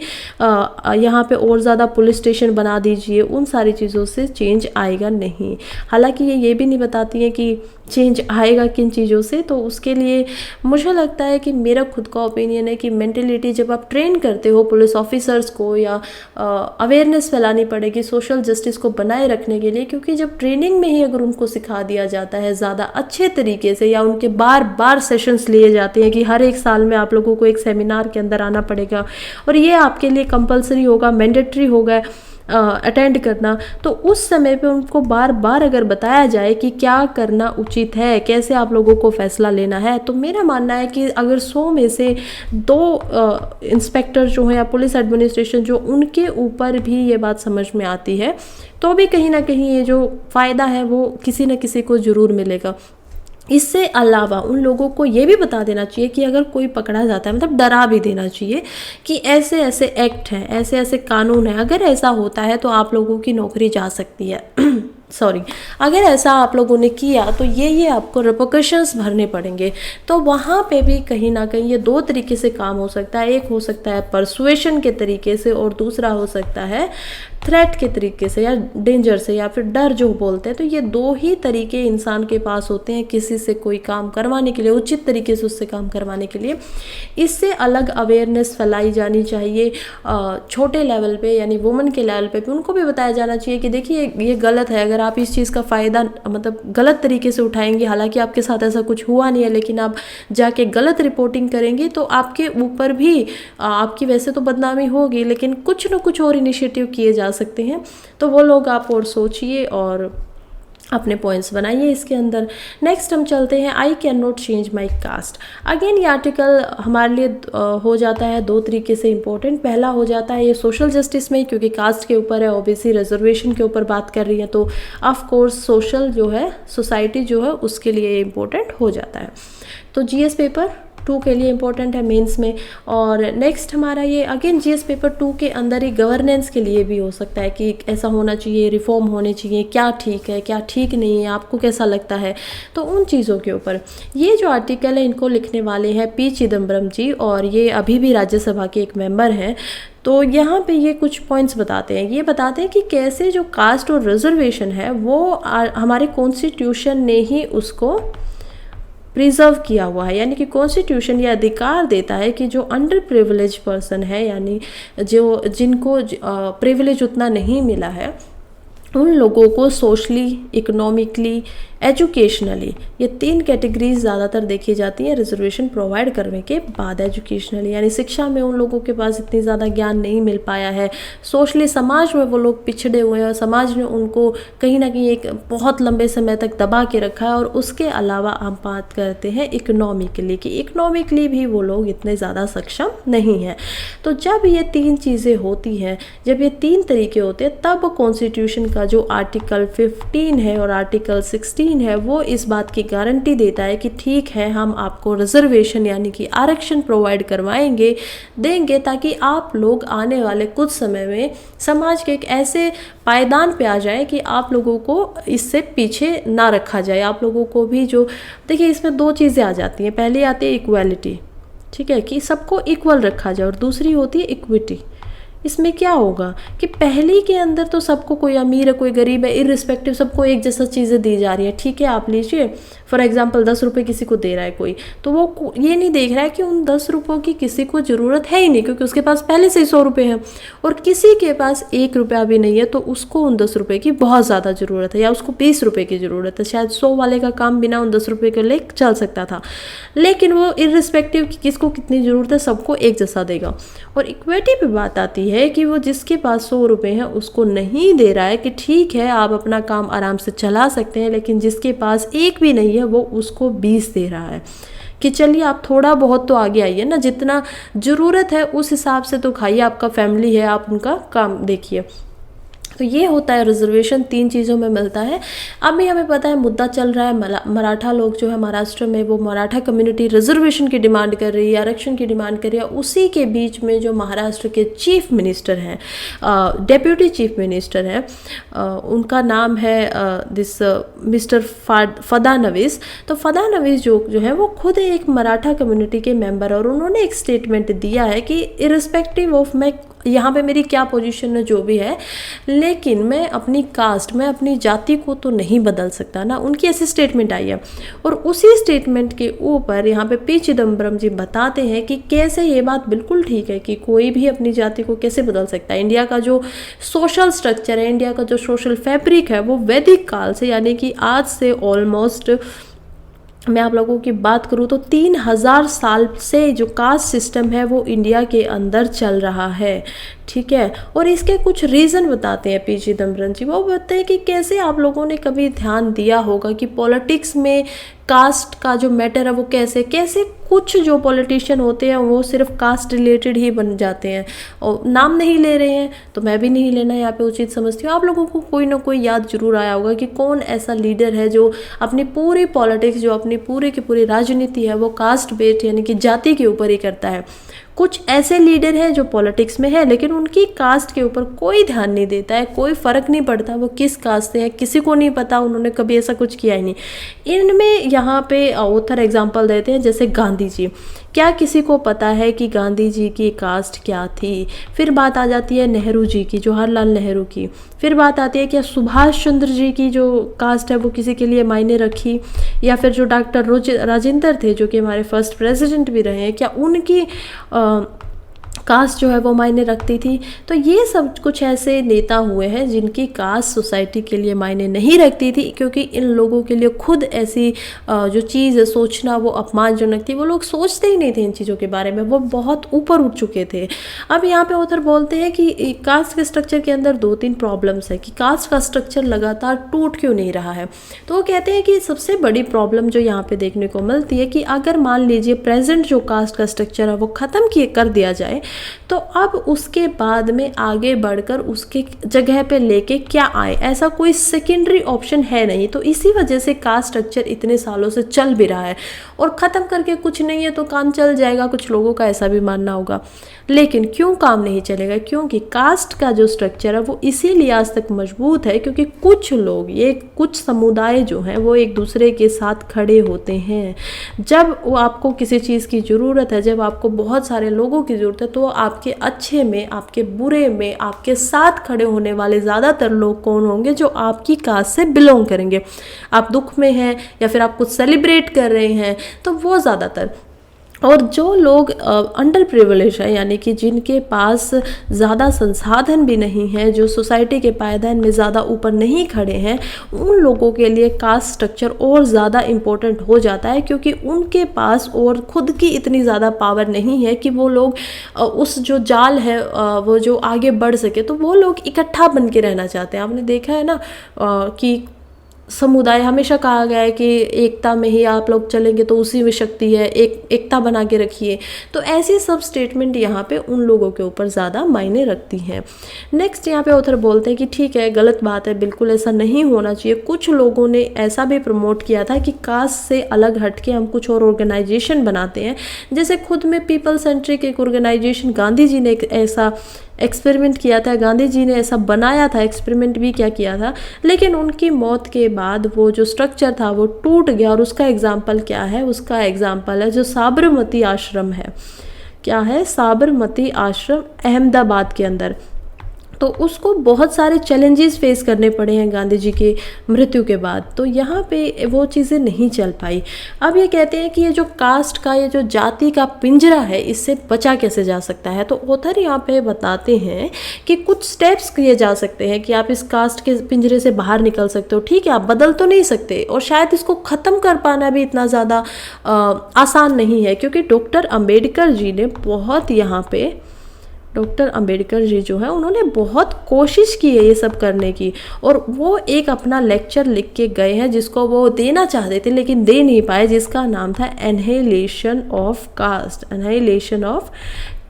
Speaker 1: यहाँ पे और ज़्यादा पुलिस स्टेशन बना दीजिए, उन सारी चीज़ों से चेंज आएगा नहीं। हालांकि ये भी नहीं बताती है कि चेंज आएगा किन चीज़ों से, तो उसके लिए मुझे लगता है कि मेरा खुद का ओपिनियन है कि मेंटलिटी जब आप ट्रेन करते हो पुलिस ऑफिसर्स को, या अवेयरनेस फैलानी पड़ेगी सोशल जस्टिस को बनाए रखने के लिए, क्योंकि जब ट्रेनिंग में ही अगर उनको सिखा दिया जाता है ज़्यादा अच्छे तरीके से, या उनके बार बार सेशंस लिए जाते हैं कि हर एक साल में आप लोगों को एक सेमिनार के अंदर आना पड़ेगा और ये आपके लिए कंपलसरी होगा, मैंडेटरी होगा अटेंड करना, तो उस समय पे उनको बार बार अगर बताया जाए कि क्या करना उचित है, कैसे आप लोगों को फैसला लेना है, तो मेरा मानना है कि अगर 100 में से 2 इंस्पेक्टर जो हैं या पुलिस एडमिनिस्ट्रेशन जो, उनके ऊपर भी ये बात समझ में आती है, तो भी कहीं ना कहीं ये जो फ़ायदा है वो किसी न किसी को ज़रूर मिलेगा। इससे अलावा उन लोगों को ये भी बता देना चाहिए कि अगर कोई पकड़ा जाता है, मतलब डरा भी देना चाहिए कि ऐसे ऐसे एक्ट हैं, ऐसे ऐसे कानून हैं, अगर ऐसा होता है तो आप लोगों की नौकरी जा सकती है सॉरी, अगर ऐसा आप लोगों ने किया तो ये आपको रिपोर्कशंस भरने पड़ेंगे। तो वहाँ पे भी कहीं ना कहीं ये 2 तरीके से काम हो सकता है, एक हो सकता है परसुएशन के तरीके से, और दूसरा हो सकता है थ्रेट के तरीके से, या डेंजर से, या फिर डर जो बोलते हैं। तो ये 2 ही तरीके इंसान के पास होते हैं किसी से कोई काम करवाने के लिए, उचित तरीके से उससे काम करवाने के लिए। इससे अलग अवेयरनेस फैलाई जानी चाहिए छोटे लेवल पे, यानी वुमेन के लेवल पे भी उनको भी बताया जाना चाहिए कि देखिए ये गलत है, अगर आप इस चीज़ का फ़ायदा मतलब गलत तरीके से उठाएंगे, हालांकि आपके साथ ऐसा कुछ हुआ नहीं है, लेकिन आप जाके गलत रिपोर्टिंग करेंगे तो आपके ऊपर भी आपकी वैसे तो बदनामी होगी, लेकिन कुछ न कुछ और इनिशिएटिव किए जा सकते हैं। तो वो लोग आप और सोचिए और अपने पॉइंट्स बनाइए इसके अंदर। नेक्स्ट हम चलते हैं, I can not change my caste. Again ये आर्टिकल हमारे लिए हो जाता है 2 तरीके से इम्पोर्टेंट। पहला हो जाता है ये सोशल जस्टिस में, क्योंकि कास्ट के ऊपर है, ओबीसी रिजर्वेशन के ऊपर बात कर रही है, तो ऑफ कोर्स सोशल जो है, सोसाइटी जो है, उसके लिए इम्पोर्टेंट हो जाता है। तो जीएस पेपर 2 के लिए इम्पोर्टेंट है मेंस में। और नेक्स्ट हमारा ये अगेन जीएस पेपर 2 के अंदर ही गवर्नेंस के लिए भी हो सकता है कि ऐसा होना चाहिए, रिफॉर्म होने चाहिए, क्या ठीक है क्या ठीक नहीं है, आपको कैसा लगता है, तो उन चीज़ों के ऊपर ये जो आर्टिकल है इनको लिखने वाले हैं पी चिदम्बरम जी, और ये अभी भी राज्यसभा के एक मेंबर हैं। तो यहाँ पे ये कुछ पॉइंट्स बताते हैं, ये बताते हैं कि कैसे जो कास्ट और रिजर्वेशन है वो हमारे कॉन्स्टिट्यूशन ने ही उसको प्रिजर्व किया हुआ है, यानी कि कॉन्स्टिट्यूशन ये अधिकार देता है कि जो अंडर प्रिविलेज पर्सन है, यानी जो जिनको प्रिविलेज उतना नहीं मिला है, उन लोगों को सोशली, इकोनॉमिकली, एजुकेशनली, ये 3 कैटेगरीज ज़्यादातर देखी जाती हैं रिजर्वेशन प्रोवाइड करने के बाद। एजुकेशनली यानी शिक्षा में उन लोगों के पास इतनी ज़्यादा ज्ञान नहीं मिल पाया है, सोशली समाज में वो लोग पिछड़े हुए हैं और समाज ने उनको कहीं ना कहीं एक बहुत लंबे समय तक दबा के रखा है। और उसके अलावा हम बात करते हैं इकोनॉमिकली कि इकोनॉमिकली भी वो लोग इतने ज़्यादा सक्षम नहीं हैं। तो जब ये 3 चीज़ें होती हैं, जब ये 3 तरीके होते हैं, तब कॉन्स्टिट्यूशन का जो आर्टिकल 15 है और आर्टिकल 16 13 है वो इस बात की गारंटी देता है कि ठीक है, हम आपको रिजर्वेशन यानी कि आरक्षण प्रोवाइड करवाएंगे, देंगे, ताकि आप लोग आने वाले कुछ समय में समाज के एक ऐसे पायदान पे आ जाए कि आप लोगों को इससे पीछे ना रखा जाए। आप लोगों को भी जो, देखिए इसमें दो चीज़ें आ जाती हैं, पहली आती है इक्वालिटी, ठीक है, कि सबको इक्वल रखा जाए, और दूसरी होती है इक्विटी। इसमें क्या होगा कि पहली के अंदर तो सबको, कोई अमीर है कोई गरीब है, इररिस्पेक्टिव सबको एक जैसा चीज़ें दी जा रही है, ठीक है। आप लीजिए फॉर एग्जांपल 10 रुपये किसी को दे रहा है कोई, तो वो ये नहीं देख रहा है कि उन 10 रुपयों की किसी को ज़रूरत है ही नहीं, क्योंकि उसके पास पहले से ही 100 रुपये हैं, और किसी के पास 1 रुपया भी नहीं है तो उसको उन 10 रुपये की बहुत ज़्यादा ज़रूरत है, या उसको 20 रुपये की ज़रूरत है। शायद 100 वाले का काम बिना उन 10 रुपये के लिए चल सकता था, लेकिन वो इररिस्पेक्टिव कि किसको कितनी ज़रूरत है सबको एक जैसा देगा। और इक्विटी पे बात आती है कि वो जिसके पास 100 रुपये हैं उसको नहीं दे रहा है कि ठीक है आप अपना काम आराम से चला सकते हैं, लेकिन जिसके पास एक भी नहीं है वो उसको 20 दे रहा है कि चलिए आप थोड़ा बहुत तो आगे आइए ना, जितना ज़रूरत है उस हिसाब से तो खाइए, आपका फैमिली है, आप उनका काम देखिए। तो ये होता है रिजर्वेशन, 3 चीज़ों में मिलता है। अभी हमें पता है मुद्दा चल रहा है, मराठा लोग जो है महाराष्ट्र में, वो मराठा कम्युनिटी रिजर्वेशन की डिमांड कर रही है, आरक्षण की डिमांड कर रही है। उसी के बीच में जो महाराष्ट्र के चीफ मिनिस्टर हैं, डेप्यूटी चीफ मिनिस्टर हैं, उनका नाम है मिस्टर फडणवीस। तो फडणवीस जो है वो खुद एक मराठा कम्युनिटी के मेंबर है, और उन्होंने एक स्टेटमेंट दिया है कि इरिस्पेक्टिव ऑफ मैं यहाँ पे मेरी क्या पोजीशन है जो भी है, लेकिन मैं अपनी कास्ट, मैं अपनी जाति को तो नहीं बदल सकता ना, उनकी ऐसी स्टेटमेंट आई है। और उसी स्टेटमेंट के ऊपर यहाँ पे पी चिदम्बरम जी बताते हैं कि कैसे ये बात बिल्कुल ठीक है कि कोई भी अपनी जाति को कैसे बदल सकता है। इंडिया का जो सोशल स्ट्रक्चर है, इंडिया का जो सोशल फैब्रिक है, वो वैदिक काल से, यानी कि आज से ऑलमोस्ट मैं आप लोगों की बात करूँ तो 3000 साल से जो कास्ट सिस्टम है वो इंडिया के अंदर चल रहा है, ठीक है। और इसके कुछ रीज़न बताते हैं पी चिदम्बरम जी। वो बताते हैं कि कैसे आप लोगों ने कभी ध्यान दिया होगा कि पॉलिटिक्स में कास्ट का जो मैटर है वो कैसे कैसे कुछ जो पॉलिटिशियन होते हैं वो सिर्फ कास्ट रिलेटेड ही बन जाते हैं। और नाम नहीं ले रहे हैं तो मैं भी नहीं लेना यहाँ पे उचित समझती हूँ। आप लोगों को कोई ना कोई याद जरूर आया होगा कि कौन ऐसा लीडर है जो अपनी पूरी पॉलिटिक्स, जो अपनी पूरी की पूरी राजनीति है वो कास्ट बेस्ड यानी कि जाति के ऊपर ही करता है। कुछ ऐसे लीडर हैं जो पॉलिटिक्स में है लेकिन उनकी कास्ट के ऊपर कोई ध्यान नहीं देता है, कोई फ़र्क नहीं पड़ता वो किस कास्ट से है, किसी को नहीं पता, उन्होंने कभी ऐसा कुछ किया ही नहीं। इनमें यहाँ पे ऑथर एग्जांपल देते हैं जैसे गांधी जी। क्या किसी को पता है कि गांधी जी की कास्ट क्या थी? फिर बात आ जाती है नेहरू जी की, जवाहरलाल नेहरू की। फिर बात आती है क्या सुभाष चंद्र जी की जो कास्ट है वो किसी के लिए मायने रखी? या फिर जो डॉक्टर राजेंद्र थे जो कि हमारे फर्स्ट प्रेसिडेंट भी रहे हैं, क्या उनकी कास्ट जो है वो मायने रखती थी? तो ये सब कुछ ऐसे नेता हुए हैं जिनकी कास्ट सोसाइटी के लिए मायने नहीं रखती थी, क्योंकि इन लोगों के लिए खुद ऐसी जो चीज़ सोचना वो अपमानजनक थी। वो लोग सोचते ही नहीं थे इन चीज़ों के बारे में, वो बहुत ऊपर उठ चुके थे। अब यहाँ पे ऑथर बोलते हैं कि कास्ट के स्ट्रक्चर के अंदर 2-3 प्रॉब्लम्स है कि कास्ट का स्ट्रक्चर लगातार टूट क्यों नहीं रहा है। तो वो कहते हैं कि सबसे बड़ी प्रॉब्लम जो यहाँ पे देखने को मिलती है कि अगर मान लीजिए प्रेजेंट जो कास्ट का स्ट्रक्चर है वो ख़त्म कर दिया जाए तो अब उसके बाद में आगे बढ़कर उसके जगह पे लेके क्या आए, ऐसा कोई सेकेंडरी ऑप्शन है नहीं। तो इसी वजह से कास्ट स्ट्रक्चर इतने सालों से चल भी रहा है और ख़त्म करके कुछ नहीं है तो काम चल जाएगा, कुछ लोगों का ऐसा भी मानना होगा। लेकिन क्यों काम नहीं चलेगा? क्योंकि कास्ट का जो स्ट्रक्चर है वो इसीलिए आज तक मजबूत है क्योंकि कुछ लोग, ये कुछ समुदाय जो हैं वो एक दूसरे के साथ खड़े होते हैं। जब वो आपको किसी चीज़ की ज़रूरत है, जब आपको बहुत सारे लोगों की ज़रूरत है, तो आपके अच्छे में, आपके बुरे में, आपके साथ खड़े होने वाले ज़्यादातर लोग कौन होंगे? जो आपकी कास्ट से बिलोंग करेंगे। आप दुख में हैं या फिर आप कुछ सेलिब्रेट कर रहे हैं तो वो ज़्यादातर। और जो लोग अंडर प्रिविलेज है यानी कि जिनके पास ज़्यादा संसाधन भी नहीं है, जो सोसाइटी के पायदान में ज़्यादा ऊपर नहीं खड़े हैं, उन लोगों के लिए कास्ट स्ट्रक्चर और ज़्यादा इम्पोर्टेंट हो जाता है क्योंकि उनके पास और खुद की इतनी ज़्यादा पावर नहीं है कि वो लोग उस जो जाल है वो जो आगे बढ़ सके। तो वो लोग इकट्ठा बन के रहना चाहते हैं। आपने देखा है ना कि समुदाय, हमेशा कहा गया है कि एकता में ही आप लोग चलेंगे तो उसी में शक्ति है, एकता बना के रखिए। तो ऐसी सब स्टेटमेंट यहाँ पे उन लोगों के ऊपर ज़्यादा मायने रखती हैं। नेक्स्ट यहाँ पे ऑथर बोलते हैं कि ठीक है, गलत बात है, बिल्कुल ऐसा नहीं होना चाहिए। कुछ लोगों ने ऐसा भी प्रमोट किया था कि कास्ट से अलग हटके हम कुछ और ऑर्गेनाइजेशन बनाते हैं, जैसे खुद में पीपल सेंट्रिक एक ऑर्गेनाइजेशन, गांधी जी ने एक ऐसा एक्सपेरिमेंट किया था, गांधी जी ने ऐसा बनाया था, एक्सपेरिमेंट भी क्या किया था, लेकिन उनकी मौत के बाद वो जो स्ट्रक्चर था वो टूट गया। और उसका एग्जाम्पल क्या है? उसका एग्जाम्पल है जो साबरमती आश्रम है। क्या है? साबरमती आश्रम अहमदाबाद के अंदर। तो उसको बहुत सारे चैलेंजेस फेस करने पड़े हैं गांधी जी के मृत्यु के बाद, तो यहाँ पे वो चीज़ें नहीं चल पाई। अब ये कहते हैं कि ये जो कास्ट का, ये जो जाति का पिंजरा है, इससे बचा कैसे जा सकता है। तो ऑथर यहाँ पे बताते हैं कि कुछ स्टेप्स किए जा सकते हैं कि आप इस कास्ट के पिंजरे से बाहर निकल सकते हो। ठीक है, आप बदल तो नहीं सकते, और शायद इसको ख़त्म कर पाना भी इतना ज़्यादा आसान नहीं है, क्योंकि डॉक्टर अंबेडकर जी ने बहुत यहाँ पे, डॉक्टर अंबेडकर जी जो है उन्होंने बहुत कोशिश की है ये सब करने की, और वो एक अपना लेक्चर लिख के गए हैं जिसको वो देना चाहते थे लेकिन दे नहीं पाए, जिसका नाम था annihilation of caste. Annihilation of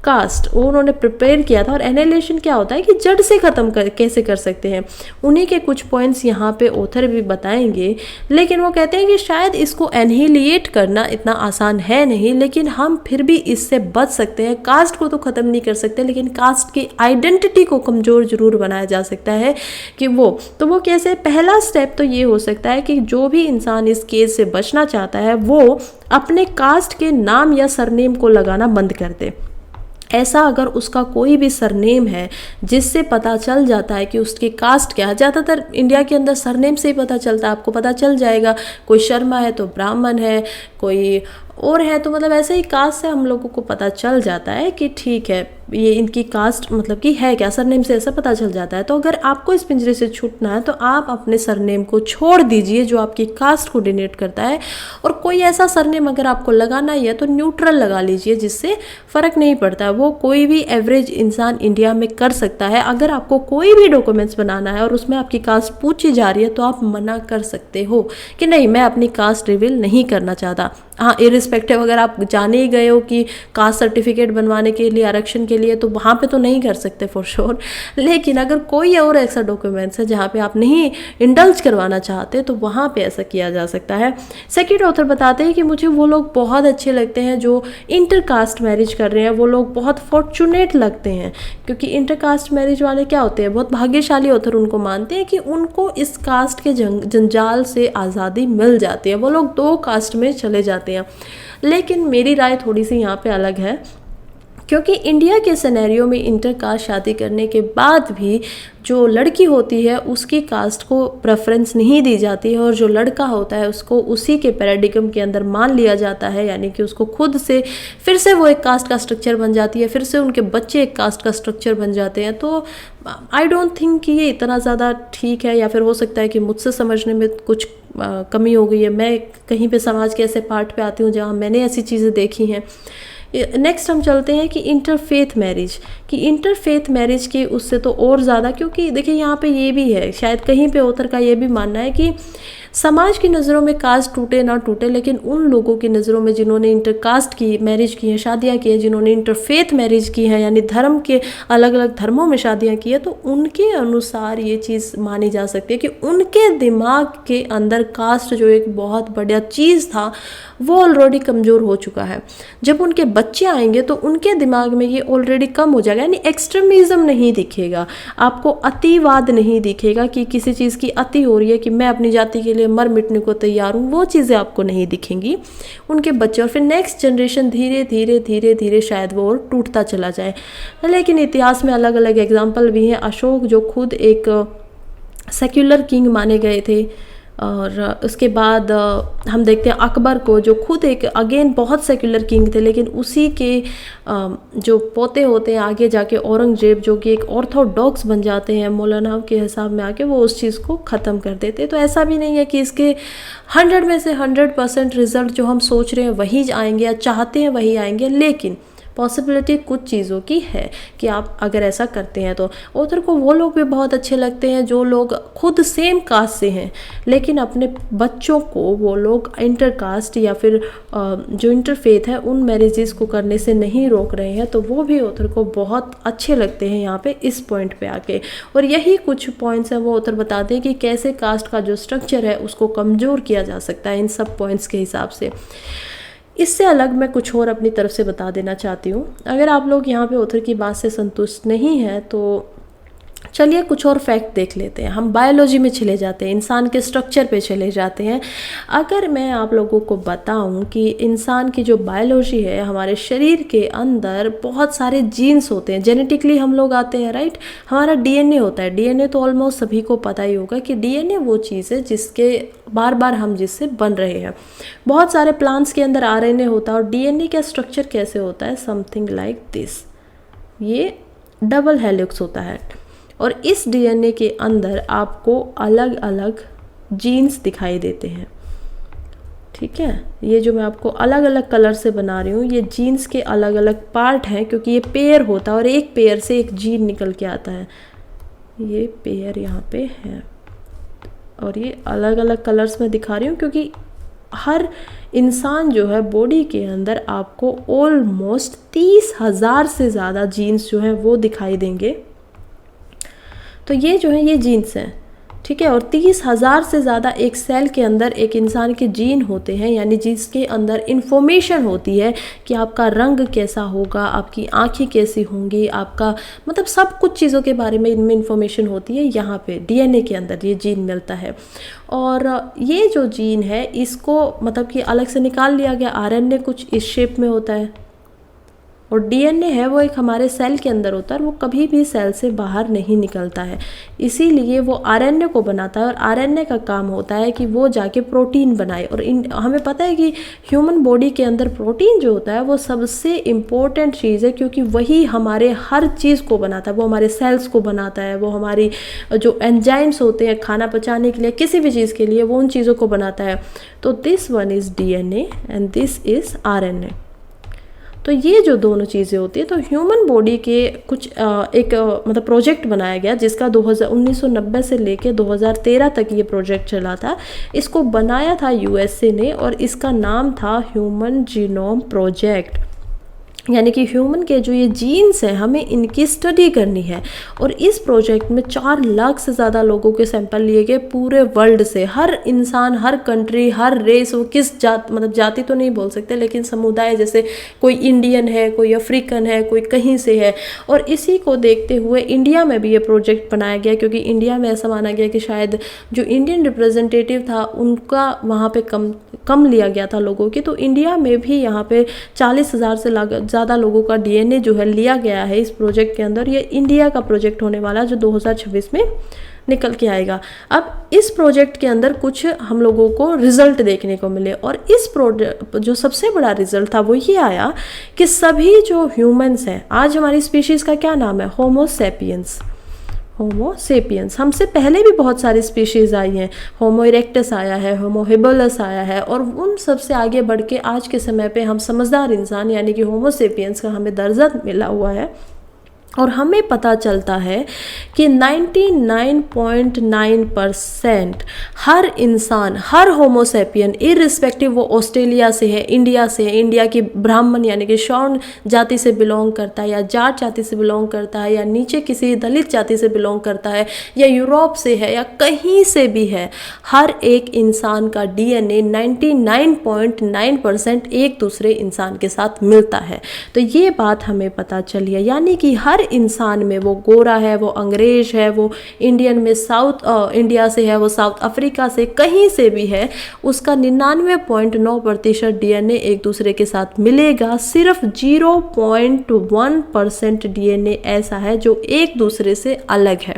Speaker 1: caste वो उन्होंने प्रिपेयर किया था। और एनालिसिस क्या होता है कि जड़ से ख़त्म कैसे कर सकते हैं, उन्हीं के कुछ पॉइंट्स यहाँ पे ऑथर भी बताएंगे। लेकिन वो कहते हैं कि शायद इसको एनहिलिएट करना इतना आसान है नहीं, लेकिन हम फिर भी इससे बच सकते हैं। कास्ट को तो ख़त्म नहीं कर सकते, लेकिन कास्ट की आइडेंटिटी को कमज़ोर जरूर बनाया जा सकता है कि तो वो कैसे? पहला स्टेप तो ये हो सकता है कि जो भी इंसान इस केस से बचना चाहता है वो अपने कास्ट के नाम या सरनेम को लगाना बंद कर दे। ऐसा अगर उसका कोई भी सरनेम है जिससे पता चल जाता है कि उसकी कास्ट क्या है, ज़्यादातर इंडिया के अंदर सरनेम से ही पता चलता है, आपको पता चल जाएगा, कोई शर्मा है तो ब्राह्मण है, कोई और है तो मतलब ऐसे ही कास्ट से हम लोगों को पता चल जाता है कि ठीक है ये इनकी कास्ट मतलब कि है क्या, सरनेम से ऐसा पता चल जाता है। तो अगर आपको इस पिंजरे से छूटना है तो आप अपने सरनेम को छोड़ दीजिए जो आपकी कास्ट को डिनोट करता है, और कोई ऐसा सरनेम अगर आपको लगाना ही है तो न्यूट्रल लगा लीजिए जिससे फ़र्क नहीं पड़ता। वो कोई भी एवरेज इंसान इंडिया में कर सकता है। अगर आपको कोई भी डॉक्यूमेंट्स बनाना है और उसमें आपकी कास्ट पूछी जा रही है तो आप मना कर सकते हो कि नहीं, मैं अपनी कास्ट रिवील नहीं करना चाहता। हाँ, इरिस्पेक्टिव अगर आप जाने ही गए हो कि कास्ट सर्टिफिकेट बनवाने के लिए, आरक्षण के लिए, तो वहाँ पे तो नहीं कर सकते फॉर श्योर। लेकिन अगर कोई और ऐसा डॉक्यूमेंट्स है जहाँ पे आप नहीं इंडल्ज करवाना चाहते तो वहाँ पे ऐसा किया जा सकता है। सेकंड ऑथर बताते हैं कि मुझे वो लोग बहुत अच्छे लगते हैं जो इंटरकास्ट मैरिज कर रहे हैं, वो लोग बहुत फॉर्चुनेट लगते हैं, क्योंकि इंटरकास्ट मैरिज वाले क्या होते हैं, बहुत भाग्यशाली ऑथर उनको मानते हैं कि उनको इस कास्ट के जंजाल से आज़ादी मिल जाती है, वो लोग 2 कास्ट में चले जाते हैं। लेकिन मेरी राय थोड़ी सी यहाँ पे अलग है, क्योंकि इंडिया के सिनेरियो में इंटरकास्ट शादी करने के बाद भी जो लड़की होती है उसकी कास्ट को प्रेफरेंस नहीं दी जाती है, और जो लड़का होता है उसको उसी के पैराडिगम के अंदर मान लिया जाता है, यानी कि उसको खुद से फिर से वो एक कास्ट का स्ट्रक्चर बन जाती है, फिर से उनके बच्चे एक कास्ट का स्ट्रक्चर बन जाते हैं। तो आई डोंट थिंक कि ये इतना ज़्यादा ठीक है, या फिर हो सकता है कि मुझसे समझने में कुछ कमी हो गई है। मैं कहीं पे समाज के ऐसे पार्ट पे आती हूँ जहाँ मैंने ऐसी चीज़ें देखी हैं। नेक्स्ट हम चलते हैं कि इंटरफेथ मैरिज, कि इंटरफेथ मैरिज के उससे तो और ज़्यादा, क्योंकि देखिए यहाँ पे ये भी है, शायद कहीं पे ऑथर का ये भी मानना है कि समाज की नज़रों में कास्ट टूटे ना टूटे, लेकिन उन लोगों की नज़रों में जिन्होंने इंटरकास्ट की मैरिज की है, शादियाँ की हैं, जिन्होंने इंटरफेथ मैरिज की है, यानी धर्म के अलग अलग धर्मों में शादियाँ की है, तो उनके अनुसार ये चीज़ मानी जा सकती है कि उनके दिमाग के अंदर कास्ट जो एक बहुत बढ़िया चीज़ था वो ऑलरेडी कमज़ोर हो चुका है। जब उनके बच्चे आएंगे तो उनके दिमाग में ये ऑलरेडी कम हो जाएगा, यानी एक्सट्रीमिज़म नहीं दिखेगा, आपको अतिवाद नहीं दिखेगा कि किसी चीज़ की अति हो रही है कि मैं अपनी जाति के लिए मर मिटने को तैयार हूँ, वो चीज़ें आपको नहीं दिखेंगी उनके बच्चे। और फिर नेक्स्ट जनरेशन धीरे धीरे धीरे धीरे शायद वो और टूटता चला जाए। लेकिन इतिहास में अलग अलग एग्जाम्पल भी हैं। अशोक जो खुद एक सेक्युलर किंग माने गए थे, और उसके बाद हम देखते हैं अकबर को जो खुद एक अगेन बहुत सेक्युलर किंग थे, लेकिन उसी के जो पोते होते हैं आगे जाके औरंगजेब जो कि एक ऑर्थोडॉक्स बन जाते हैं, मौलाना के हिसाब में आके वो उस चीज़ को ख़त्म कर देते हैं। तो ऐसा भी नहीं है कि इसके 100 में से 100% रिजल्ट जो हम सोच रहे हैं वही आएंगे या चाहते हैं वही आएंगे, लेकिन पॉसिबिलिटी कुछ चीज़ों की है कि आप अगर ऐसा करते हैं तो ऑथर को वो लोग भी बहुत अच्छे लगते हैं जो लोग खुद सेम कास्ट से हैं लेकिन अपने बच्चों को वो लोग इंटर कास्ट या फिर जो इंटरफेथ है उन मैरिजेस को करने से नहीं रोक रहे हैं, तो वो भी ऑथर को बहुत अच्छे लगते हैं यहाँ पे इस पॉइंट पे आके। और यही कुछ पॉइंट्स हैं वो ऑथर बताते हैं कि कैसे कास्ट का जो स्ट्रक्चर है उसको कमज़ोर किया जा सकता है इन सब पॉइंट्स के हिसाब से। इससे अलग मैं कुछ और अपनी तरफ से बता देना चाहती हूँ। अगर आप लोग यहाँ पे ऑथर की बात से संतुष्ट नहीं हैं तो चलिए कुछ और फैक्ट देख लेते हैं। हम बायोलॉजी में चले जाते हैं, इंसान के स्ट्रक्चर पे चले जाते हैं। अगर मैं आप लोगों को बताऊं कि इंसान की जो बायोलॉजी है, हमारे शरीर के अंदर बहुत सारे जीन्स होते हैं, जेनेटिकली हम लोग आते हैं, राइट। हमारा डीएनए होता है। डीएनए तो ऑलमोस्ट सभी को पता ही होगा कि डीएनए वो चीज़ है जिसके बार बार हम जिससे बन रहे हैं। बहुत सारे प्लांट्स के अंदर आरएनए होता है और डीएनए का स्ट्रक्चर कैसे होता है, समथिंग लाइक दिस। ये डबल हेलिक्स होता है और इस डीएनए के अंदर आपको अलग अलग जीन्स दिखाई देते हैं, ठीक है। ये जो मैं आपको अलग अलग कलर से बना रही हूँ ये जीन्स के अलग अलग पार्ट हैं क्योंकि ये पेयर होता है और एक पेयर से एक जीन निकल के आता है। ये पेयर यहाँ पे है और ये अलग अलग कलर्स में दिखा रही हूँ क्योंकि हर इंसान जो है बॉडी के अंदर आपको ऑलमोस्ट 30,000 से ज़्यादा जीन्स जो हैं वो दिखाई देंगे। तो ये जो है ये जीन्स हैं, ठीक है। और 30,000 से ज़्यादा एक सेल के अंदर एक इंसान के जीन होते हैं, यानी जिसके अंदर इंफॉर्मेशन होती है कि आपका रंग कैसा होगा, आपकी आँखें कैसी होंगी, आपका मतलब सब कुछ चीज़ों के बारे में इनमें इंफॉर्मेशन होती है। यहाँ पे डीएनए के अंदर ये जीन मिलता है और ये जो जीन है इसको मतलब कि अलग से निकाल लिया गया। आरएनए कुछ इस शेप में होता है और डीएनए है वो एक हमारे सेल के अंदर होता है और वो कभी भी सेल से बाहर नहीं निकलता है, इसीलिए वो आरएनए को बनाता है और आरएनए का काम होता है कि वो जाके प्रोटीन बनाए। और हमें पता है कि ह्यूमन बॉडी के अंदर प्रोटीन जो होता है वो सबसे इम्पोर्टेंट चीज़ है क्योंकि वही हमारे हर चीज़ को बनाता है। वो हमारे सेल्स को बनाता है, वो हमारी जो एंजाइम्स होते हैं खाना पचाने के लिए, किसी भी चीज़ के लिए, वो उन चीज़ों को बनाता है। तो this one is DNA and this is RNA. तो ये जो दोनों चीज़ें होती है तो ह्यूमन बॉडी के कुछ एक मतलब प्रोजेक्ट बनाया गया जिसका 1990 से लेके 2013 तक ये प्रोजेक्ट चला था। इसको बनाया था यूएसए ने और इसका नाम था ह्यूमन जीनोम प्रोजेक्ट, यानी कि ह्यूमन के जो ये जीन्स हैं हमें इनकी स्टडी करनी है। और इस प्रोजेक्ट में 4 लाख से ज़्यादा लोगों के सैंपल लिए गए पूरे वर्ल्ड से। हर इंसान, हर कंट्री, हर रेस, वो किस जात मतलब जाति तो नहीं बोल सकते लेकिन समुदाय, जैसे कोई इंडियन है, कोई अफ्रीकन है, कोई कहीं से है। और इसी को देखते हुए इंडिया में भी ये प्रोजेक्ट बनाया गया क्योंकि इंडिया में ऐसा माना गया कि शायद जो इंडियन रिप्रेजेंटेटिव था उनका वहाँ पे कम लिया गया था लोगों की। तो इंडिया में भी यहाँ पे 40,000 से ज़्यादा लोगों का डीएनए जो है लिया गया है इस प्रोजेक्ट के अंदर। ये इंडिया का प्रोजेक्ट होने वाला है जो 2026 में निकल के आएगा। अब इस प्रोजेक्ट के अंदर कुछ हम लोगों को रिजल्ट देखने को मिले और इस प्रोजेक्ट जो सबसे बड़ा रिजल्ट था वो ये आया कि सभी जो ह्यूमंस हैं, आज हमारी स्पीशीज़ का क्या नाम है, होमो सेपियंस। होमो सेपियंस, हमसे पहले भी बहुत सारी स्पीशीज़ आई हैं। होमो इरेक्टस आया है, होमो हेबोलस आया है और उन सब से आगे बढ़ के आज के समय पे हम समझदार इंसान यानी कि होमो सेपियंस का हमें दर्जा मिला हुआ है। और हमें पता चलता है कि 99.9% हर इंसान, हर होमोसेपियन, इर्रिस्पेक्टिव वो ऑस्ट्रेलिया से है, इंडिया से है, इंडिया की ब्राह्मण यानी कि शौन जाति से बिलोंग करता है या जाट जाति से बिलोंग करता है या नीचे किसी दलित जाति से बिलोंग करता है या यूरोप से है या कहीं से भी है, हर एक इंसान का डीएनए 99.9% एक दूसरे इंसान के साथ मिलता है। तो ये बात हमें पता चली है, यानी कि हर इंसान में, वो गोरा है, वो अंग्रेज है, वो इंडियन में साउथ इंडिया से है, वो साउथ अफ्रीका से, कहीं से भी है, उसका 99.9% डीएनए एक दूसरे के साथ मिलेगा। सिर्फ 0.1% डीएनए ऐसा है जो एक दूसरे से अलग है,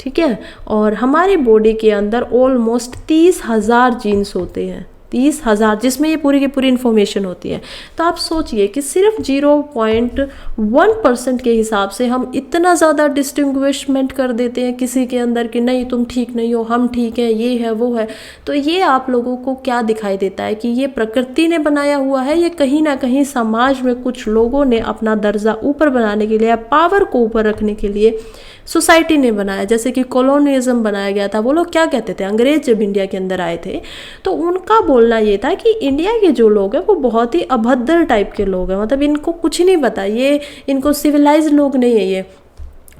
Speaker 1: ठीक है। और हमारी बॉडी के अंदर ऑलमोस्ट 30,000 जीन्स होते हैं, 30,000, जिसमें ये पूरी की पूरी इन्फॉर्मेशन होती है। तो आप सोचिए कि सिर्फ 0.1% के हिसाब से हम इतना ज़्यादा डिस्टिंग्विशमेंट कर देते हैं किसी के अंदर कि नहीं तुम ठीक नहीं हो, हम ठीक है, ये है वो है। तो ये आप लोगों को क्या दिखाई देता है कि ये प्रकृति ने बनाया हुआ है, ये कहीं ना कहीं समाज में कुछ लोगों ने अपना दर्जा ऊपर बनाने के लिए, पावर को ऊपर रखने के लिए सोसाइटी ने बनाया। जैसे कि कॉलोनियलिज्म बनाया गया था। वो लोग क्या कहते थे, अंग्रेज जब इंडिया के अंदर आए थे तो उनका बोलना ये था कि इंडिया के जो लोग हैं वो बहुत ही अभद्र टाइप के लोग हैं, मतलब इनको कुछ नहीं पता, ये इनको सिविलाइज लोग नहीं है ये।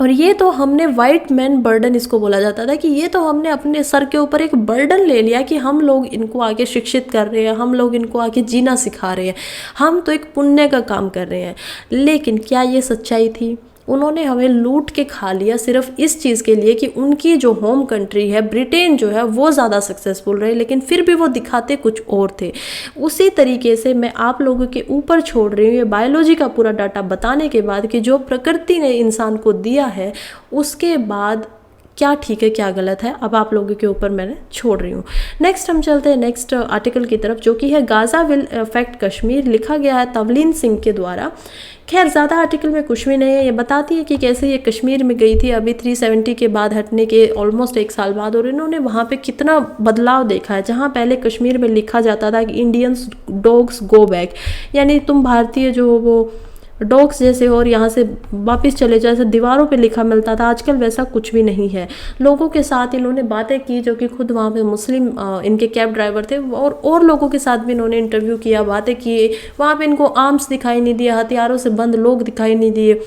Speaker 1: और ये तो हमने वाइट मैन बर्डन इसको बोला जाता था कि ये तो हमने अपने सर के ऊपर एक बर्डन ले लिया कि हम लोग इनको आगे शिक्षित कर रहे हैं, हम लोग इनको आगे जीना सिखा रहे हैं, हम तो एक पुण्य का काम कर रहे हैं। लेकिन क्या ये सच्चाई थी? उन्होंने हमें लूट के खा लिया सिर्फ इस चीज़ के लिए कि उनकी जो होम कंट्री है ब्रिटेन जो है वो ज़्यादा सक्सेसफुल रहे, लेकिन फिर भी वो दिखाते कुछ और थे। उसी तरीके से मैं आप लोगों के ऊपर छोड़ रही हूँ ये बायोलॉजी का पूरा डाटा बताने के बाद कि जो प्रकृति ने इंसान को दिया है उसके बाद क्या ठीक है क्या गलत है, अब आप लोगों के ऊपर मैंने छोड़ रही हूँ। नेक्स्ट हम चलते हैं नेक्स्ट आर्टिकल की तरफ, जो कि है गाज़ा विल अफेक्ट कश्मीर, लिखा गया है तवलीन सिंह के द्वारा। खैर ज़्यादा आर्टिकल में कुछ भी नहीं है, ये बताती है कि कैसे ये कश्मीर में गई थी अभी 370 के बाद हटने के ऑलमोस्ट 1 साल बाद, और इन्होंने वहाँ पे कितना बदलाव देखा है। जहाँ पहले कश्मीर में लिखा जाता था कि इंडियंस डॉग्स गो बैक, यानी तुम भारतीय जो वो डॉग्स जैसे हो और यहाँ से वापस चले जाए, ऐसे दीवारों पे लिखा मिलता था। आजकल वैसा कुछ भी नहीं है। लोगों के साथ इन्होंने बातें की जो कि खुद वहाँ पे मुस्लिम इनके कैब ड्राइवर थे, और लोगों के साथ भी इन्होंने इंटरव्यू किया, बातें की। वहाँ पे इनको आर्म्स दिखाई नहीं दिया, हथियारों से बंद लोग दिखाई नहीं दिए,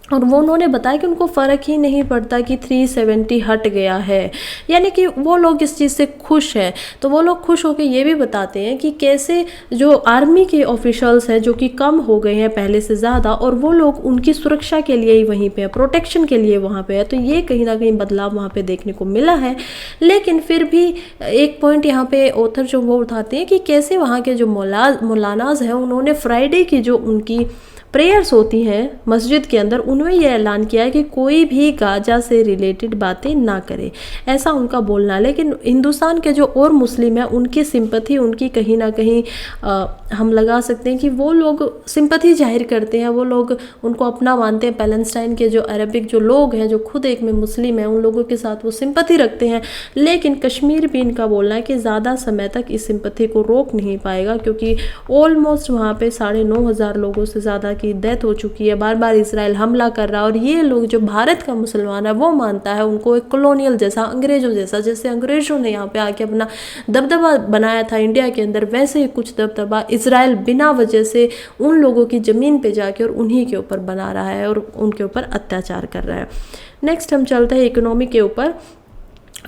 Speaker 1: और वो उन्होंने बताया कि उनको फ़र्क ही नहीं पड़ता कि 370 हट गया है, यानी कि वो लोग इस चीज़ से खुश हैं। तो वो लोग खुश होकर ये भी बताते हैं कि कैसे जो आर्मी के ऑफिशियल्स हैं जो कि कम हो गए हैं पहले से ज़्यादा, और वो लोग उनकी सुरक्षा के लिए ही वहीं पे है, प्रोटेक्शन के लिए वहाँ पे है। तो ये कहीं ना कहीं बदलाव वहाँ पे देखने को मिला है। लेकिन फिर भी एक पॉइंट यहाँ पे ऑथर जो वो उठाते हैं कि कैसे वहाँ के जो मौलानाज हैं उन्होंने फ्राइडे की जो उनकी प्रेयर्स होती हैं मस्जिद के अंदर, उन्होंने ये ऐलान किया है कि कोई भी गाजा से रिलेटेड बातें ना करे, ऐसा उनका बोलना है। लेकिन हिंदुस्तान के जो और मुस्लिम हैं उनकी सिंपथी, उनकी कहीं ना कहीं हम लगा सकते हैं कि वो लोग सिंपथी जाहिर करते हैं, वो लोग उनको अपना मानते हैं। पैलेस्टाइन के जो अरबिक जो लोग हैं जो खुद एक में मुस्लिम हैं, उन लोगों के साथ वो सिंपथी रखते हैं। लेकिन कश्मीर भी इनका बोलना है कि ज़्यादा समय तक इस सिंपथी को रोक नहीं पाएगा, क्योंकि ऑलमोस्ट वहाँ पे 9,500 लोगों से ज़्यादा की डेथ हो चुकी है। बार बार इसराइल हमला कर रहा है, और ये लोग जो भारत का मुसलमान है वो मानता है उनको एक कॉलोनियल जैसा, अंग्रेजों जैसा, जैसे अंग्रेजों ने यहाँ पे आके अपना दबदबा बनाया था इंडिया के अंदर, वैसे ही कुछ दबदबा इसराइल बिना वजह से उन लोगों की ज़मीन पे जाके और उन्हीं के ऊपर बना रहा है और उनके ऊपर अत्याचार कर रहा है। नेक्स्ट हम चलते हैं इकोनॉमी के ऊपर।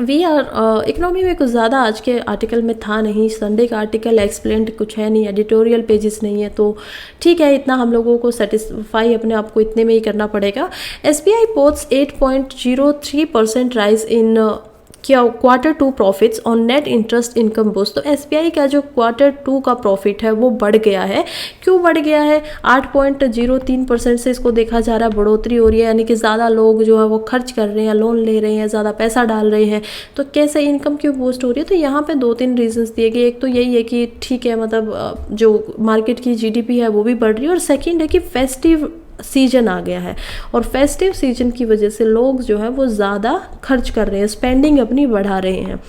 Speaker 1: इकोनॉमी में कुछ ज़्यादा आज के आर्टिकल में था नहीं, संडे का आर्टिकल एक्सप्लेन्ड कुछ है नहीं, एडिटोरियल पेजेस नहीं है, तो ठीक है, इतना हम लोगों को सेटिस्फाई अपने आप को इतने में ही करना पड़ेगा। SBI post 8.03% rise in Q2 profits on net interest income boost. तो SBI का जो Q2 का प्रॉफिट है वो बढ़ गया है। क्यों बढ़ गया है? 8.03% से इसको देखा जा रहा है बढ़ोतरी हो रही है, यानी कि ज़्यादा लोग जो है वो खर्च कर रहे हैं, लोन ले रहे हैं, ज़्यादा पैसा डाल रहे हैं। तो कैसे इनकम क्यों बूस्ट हो रही है? तो यहाँ पे 2-3 रीजंस दिए गए। एक तो यही है कि ठीक है, मतलब जो मार्केट की GDP है वो भी बढ़ रही है, और सेकेंड है कि फेस्टिव सीजन आ गया है, और फेस्टिव सीजन की वजह से लोग जो है वो ज़्यादा खर्च कर रहे हैं, स्पेंडिंग अपनी बढ़ा रहे हैं।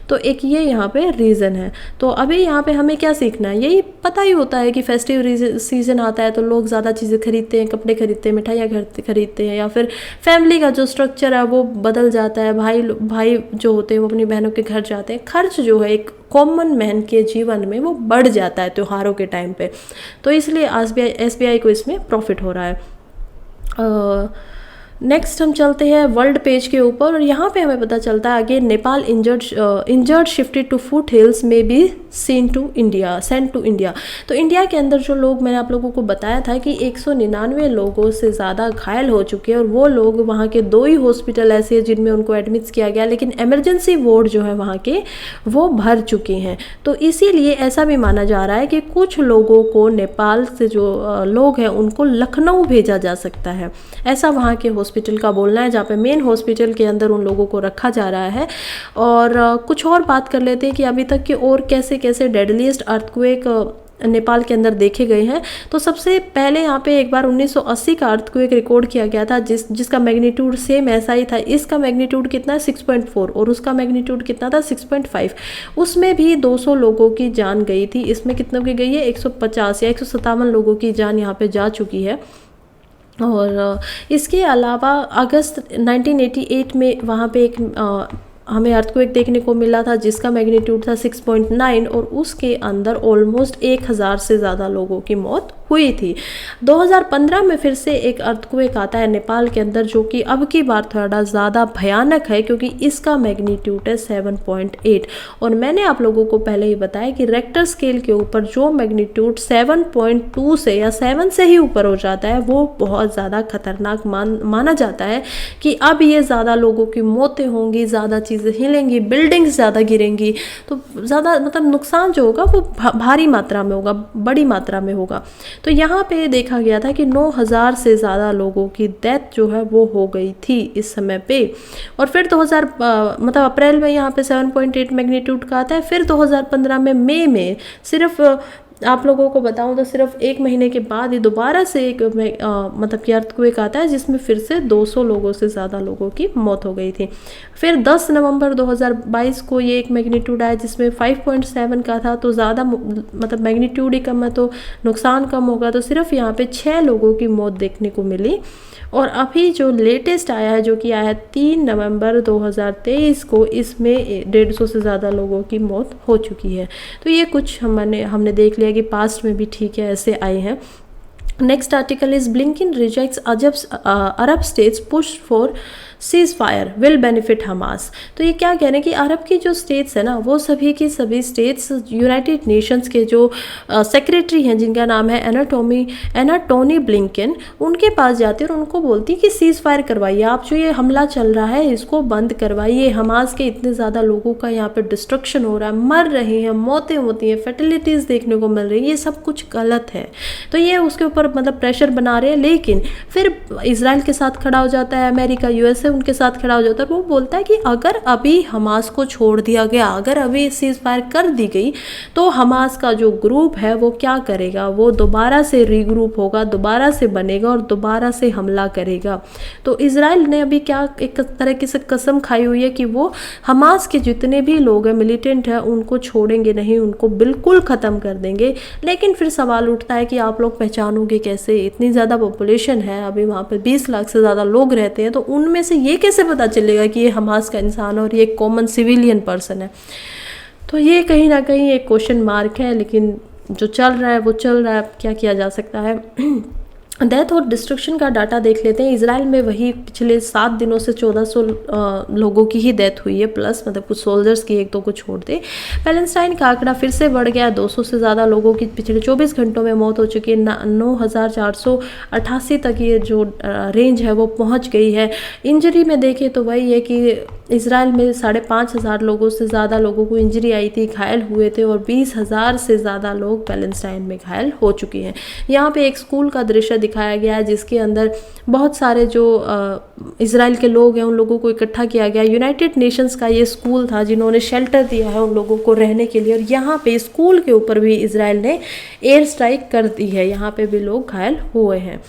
Speaker 1: तो एक ये यहाँ पे रीज़न है। तो अभी यहाँ पे हमें क्या सीखना है? यही पता ही होता है कि फेस्टिव सीजन आता है तो लोग ज़्यादा चीज़ें खरीदते हैं, कपड़े खरीदते हैं, मिठाइयाँ खरीदते हैं, या फिर फैमिली का जो स्ट्रक्चर है वो बदल जाता है। भाई जो होते हैं वो अपनी बहनों के घर जाते हैं। खर्च जो है एक कॉमन मैन के जीवन में वो बढ़ जाता है त्योहारों के टाइम पे, तो इसलिए SBI को इसमें प्रॉफिट हो रहा है। नेक्स्ट हम चलते हैं वर्ल्ड पेज के ऊपर, और यहाँ पे हमें पता चलता है again Nepal injured shifted to foothills में बी सेंट टू इंडिया। तो इंडिया के अंदर जो लोग, मैंने आप लोगों को बताया था कि 199 लोगों से ज़्यादा घायल हो चुके हैं, और वो लोग वहाँ के 2 ही हॉस्पिटल ऐसे हैं जिनमें उनको एडमिट किया गया, लेकिन इमरजेंसी वार्ड जो है वहाँ के वो भर चुके हैं। तो इसीलिए ऐसा भी माना जा रहा है कि कुछ लोगों को नेपाल से जो लोग हैं उनको लखनऊ भेजा जा सकता है, ऐसा वहाँ के हॉस्पिटल का बोलना है, जहाँ पे मेन हॉस्पिटल के अंदर उन लोगों को रखा जा रहा है। और कुछ और बात कर लेते हैं कि अभी तक के और कैसे कैसे डेडलीस्ट अर्थक्वेक नेपाल के अंदर देखे गए हैं। तो सबसे पहले यहाँ पे एक बार 1980 का अर्थक्वेक रिकॉर्ड किया गया था, जिसका मैग्नीट्यूड सेम ऐसा ही था। इसका मैग्नीट्यूड कितना है 6.4 और उसका मैग्नीट्यूड कितना था 6.5। उसमें भी 200 लोगों की जान गई थी। इसमें कितनों की गई है 150 या 157 लोगों की जान यहाँ पे जा चुकी है। और इसके अलावा अगस्त 1988 में वहाँ पे एक हमें अर्थक्वेक देखने को मिला था, जिसका मैग्नीट्यूड था 6.9 और उसके अंदर ऑलमोस्ट 1000 से ज़्यादा लोगों की मौत हुई थी। 2015 में फिर से एक अर्थक्वेक आता है नेपाल के अंदर, जो कि अब की बार थोड़ा ज़्यादा भयानक है, क्योंकि इसका मैग्नीट्यूड है 7.8। और मैंने आप लोगों को पहले ही बताया कि रेक्टर स्केल के ऊपर जो मैग्नीट्यूड 7.2 से या 7 से ही ऊपर हो जाता है वो बहुत ज़्यादा खतरनाक माना जाता है कि अब ये ज़्यादा लोगों की मौतें होंगी, ज़्यादा चीज़ें हिलेंगी, बिल्डिंग्स ज़्यादा गिरेंगी, तो ज़्यादा मतलब नुकसान जो होगा वो भारी मात्रा में होगा, बड़ी मात्रा में होगा। तो यहाँ पे देखा गया था कि 9000 से ज़्यादा लोगों की डेथ जो है वो हो गई थी इस समय पे। और फिर 2000 मतलब अप्रैल में यहाँ पे 7.8 मैग्नीट्यूड का आता है। फिर 2015 में मई में सिर्फ आप लोगों को बताऊं तो सिर्फ 1 महीने के बाद ही दोबारा से एक मतलब कि अर्थक्वेक आता है, जिसमें फिर से 200 लोगों से ज़्यादा लोगों की मौत हो गई थी। फिर 10 नवंबर 2022 को ये एक मैग्नीट्यूड आया जिसमें 5.7 का था। तो ज़्यादा मतलब मैग्नीट्यूड ही कम है तो नुकसान कम होगा, तो सिर्फ यहाँ पे 6 लोगों की मौत देखने को मिली। और अभी जो लेटेस्ट आया है, जो कि आया है 3 नवंबर 2023 को, इसमें 150 से ज़्यादा लोगों की मौत हो चुकी है। तो ये कुछ हमने देख लिया कि पास्ट में भी ठीक है ऐसे आए हैं। Next article is Blinken rejects Arab states push for cease fire will benefit Hamas. तो ये क्या कह रहे हैं कि अरब की जो स्टेट्स है ना, वो सभी की सभी स्टेट्स यूनाइटेड नेशंस के जो सेक्रेटरी हैं, जिनका नाम है एनाटोनी ब्लिंकन, उनके पास जाती है और उनको बोलती है कि सीज फायर करवाइए, आप जो ये हमला चल रहा है इसको बंद करवाइए। हमास के इतने ज़्यादा लोगों का यहाँ पे डिस्ट्रक्शन हो रहा है, मर रहे हैं, मौतें होती हैं, फर्टिलिटीज़ देखने को मिल रही है, ये सब कुछ गलत है। तो ये उसके ऊपर मतलब प्रेशर बना रहे हैं। लेकिन फिर इसराइल के साथ खड़ा हो जाता है, अमेरिका यूएसए उनके साथ खड़ा हो जाता है। वो बोलता है कि अगर अभी हमास को छोड़ दिया गया, अगर अभी सीज फायर कर दी गई, तो हमास का जो ग्रुप है वो क्या करेगा, वो दोबारा से रीग्रुप होगा, दोबारा से बनेगा और दोबारा से हमला करेगा। तो इसराइल ने अभी क्या एक तरह से कसम खाई हुई है कि वो हमास के जितने भी लोग हैं, मिलिटेंट हैं, उनको छोड़ेंगे नहीं, उनको बिल्कुल ख़त्म कर देंगे। लेकिन फिर सवाल उठता है कि आप लोग पहचानोगे कैसे, इतनी ज़्यादा पॉपुलेशन है, अभी वहाँ पे 20 लाख से ज़्यादा लोग रहते हैं, तो उनमें से ये कैसे पता चलेगा कि ये हमास का इंसान है और ये कॉमन सिविलियन पर्सन है। तो ये कहीं ना कहीं एक क्वेश्चन मार्क है। लेकिन जो चल रहा है वो चल रहा है, क्या किया जा सकता है। डेथ और डिस्ट्रक्शन का डाटा देख लेते हैं। इजराइल में वही पिछले 7 दिनों से 1400 लोगों की ही डेथ हुई है, प्लस मतलब कुछ सोल्जर्स की एक दो को छोड़ दे। पैलेस्टाइन का आंकड़ा फिर से बढ़ गया, 200 से ज़्यादा लोगों की पिछले 24 घंटों में मौत हो चुकी है। 9488 तक ये जो रेंज है वो पहुंच गई है। इंजरी में देखें तो वही है कि इजराइल में 5500 लोगों से ज़्यादा लोगों को इंजरी आई थी, घायल हुए थे, और 20,000 से ज़्यादा लोग पैलेस्टाइन में घायल हो चुके हैं। यहाँ पे एक स्कूल का दृश्य दिखाया गया है जिसके अंदर बहुत सारे जो इजराइल के लोग हैं उन लोगों को इकट्ठा किया गया। यूनाइटेड नेशंस का ये स्कूल था जिन्होंने शेल्टर दिया है उन लोगों को रहने के लिए, और यहाँ पे स्कूल के ऊपर भी इजराइल ने एयर स्ट्राइक कर दी है, यहाँ पे भी लोग घायल हुए हैं।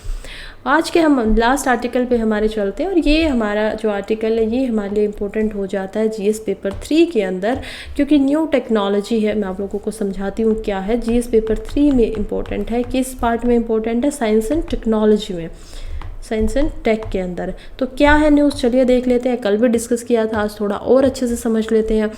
Speaker 1: आज के हम लास्ट आर्टिकल पे हमारे चलते हैं, और ये हमारा जो आर्टिकल है ये हमारे लिए इम्पोर्टेंट हो जाता है जीएस पेपर 3 के अंदर, क्योंकि न्यू टेक्नोलॉजी है। मैं आप लोगों को समझाती हूँ क्या है। जीएस पेपर 3 में इम्पोर्टेंट है, किस पार्ट में इम्पोर्टेंट है, साइंस एंड टेक्नोलॉजी में, साइंस एंड टेक के अंदर। तो क्या है न्यूज़, चलिए देख लेते हैं। कल भी डिस्कस किया था, आज थोड़ा और अच्छे से समझ लेते हैं।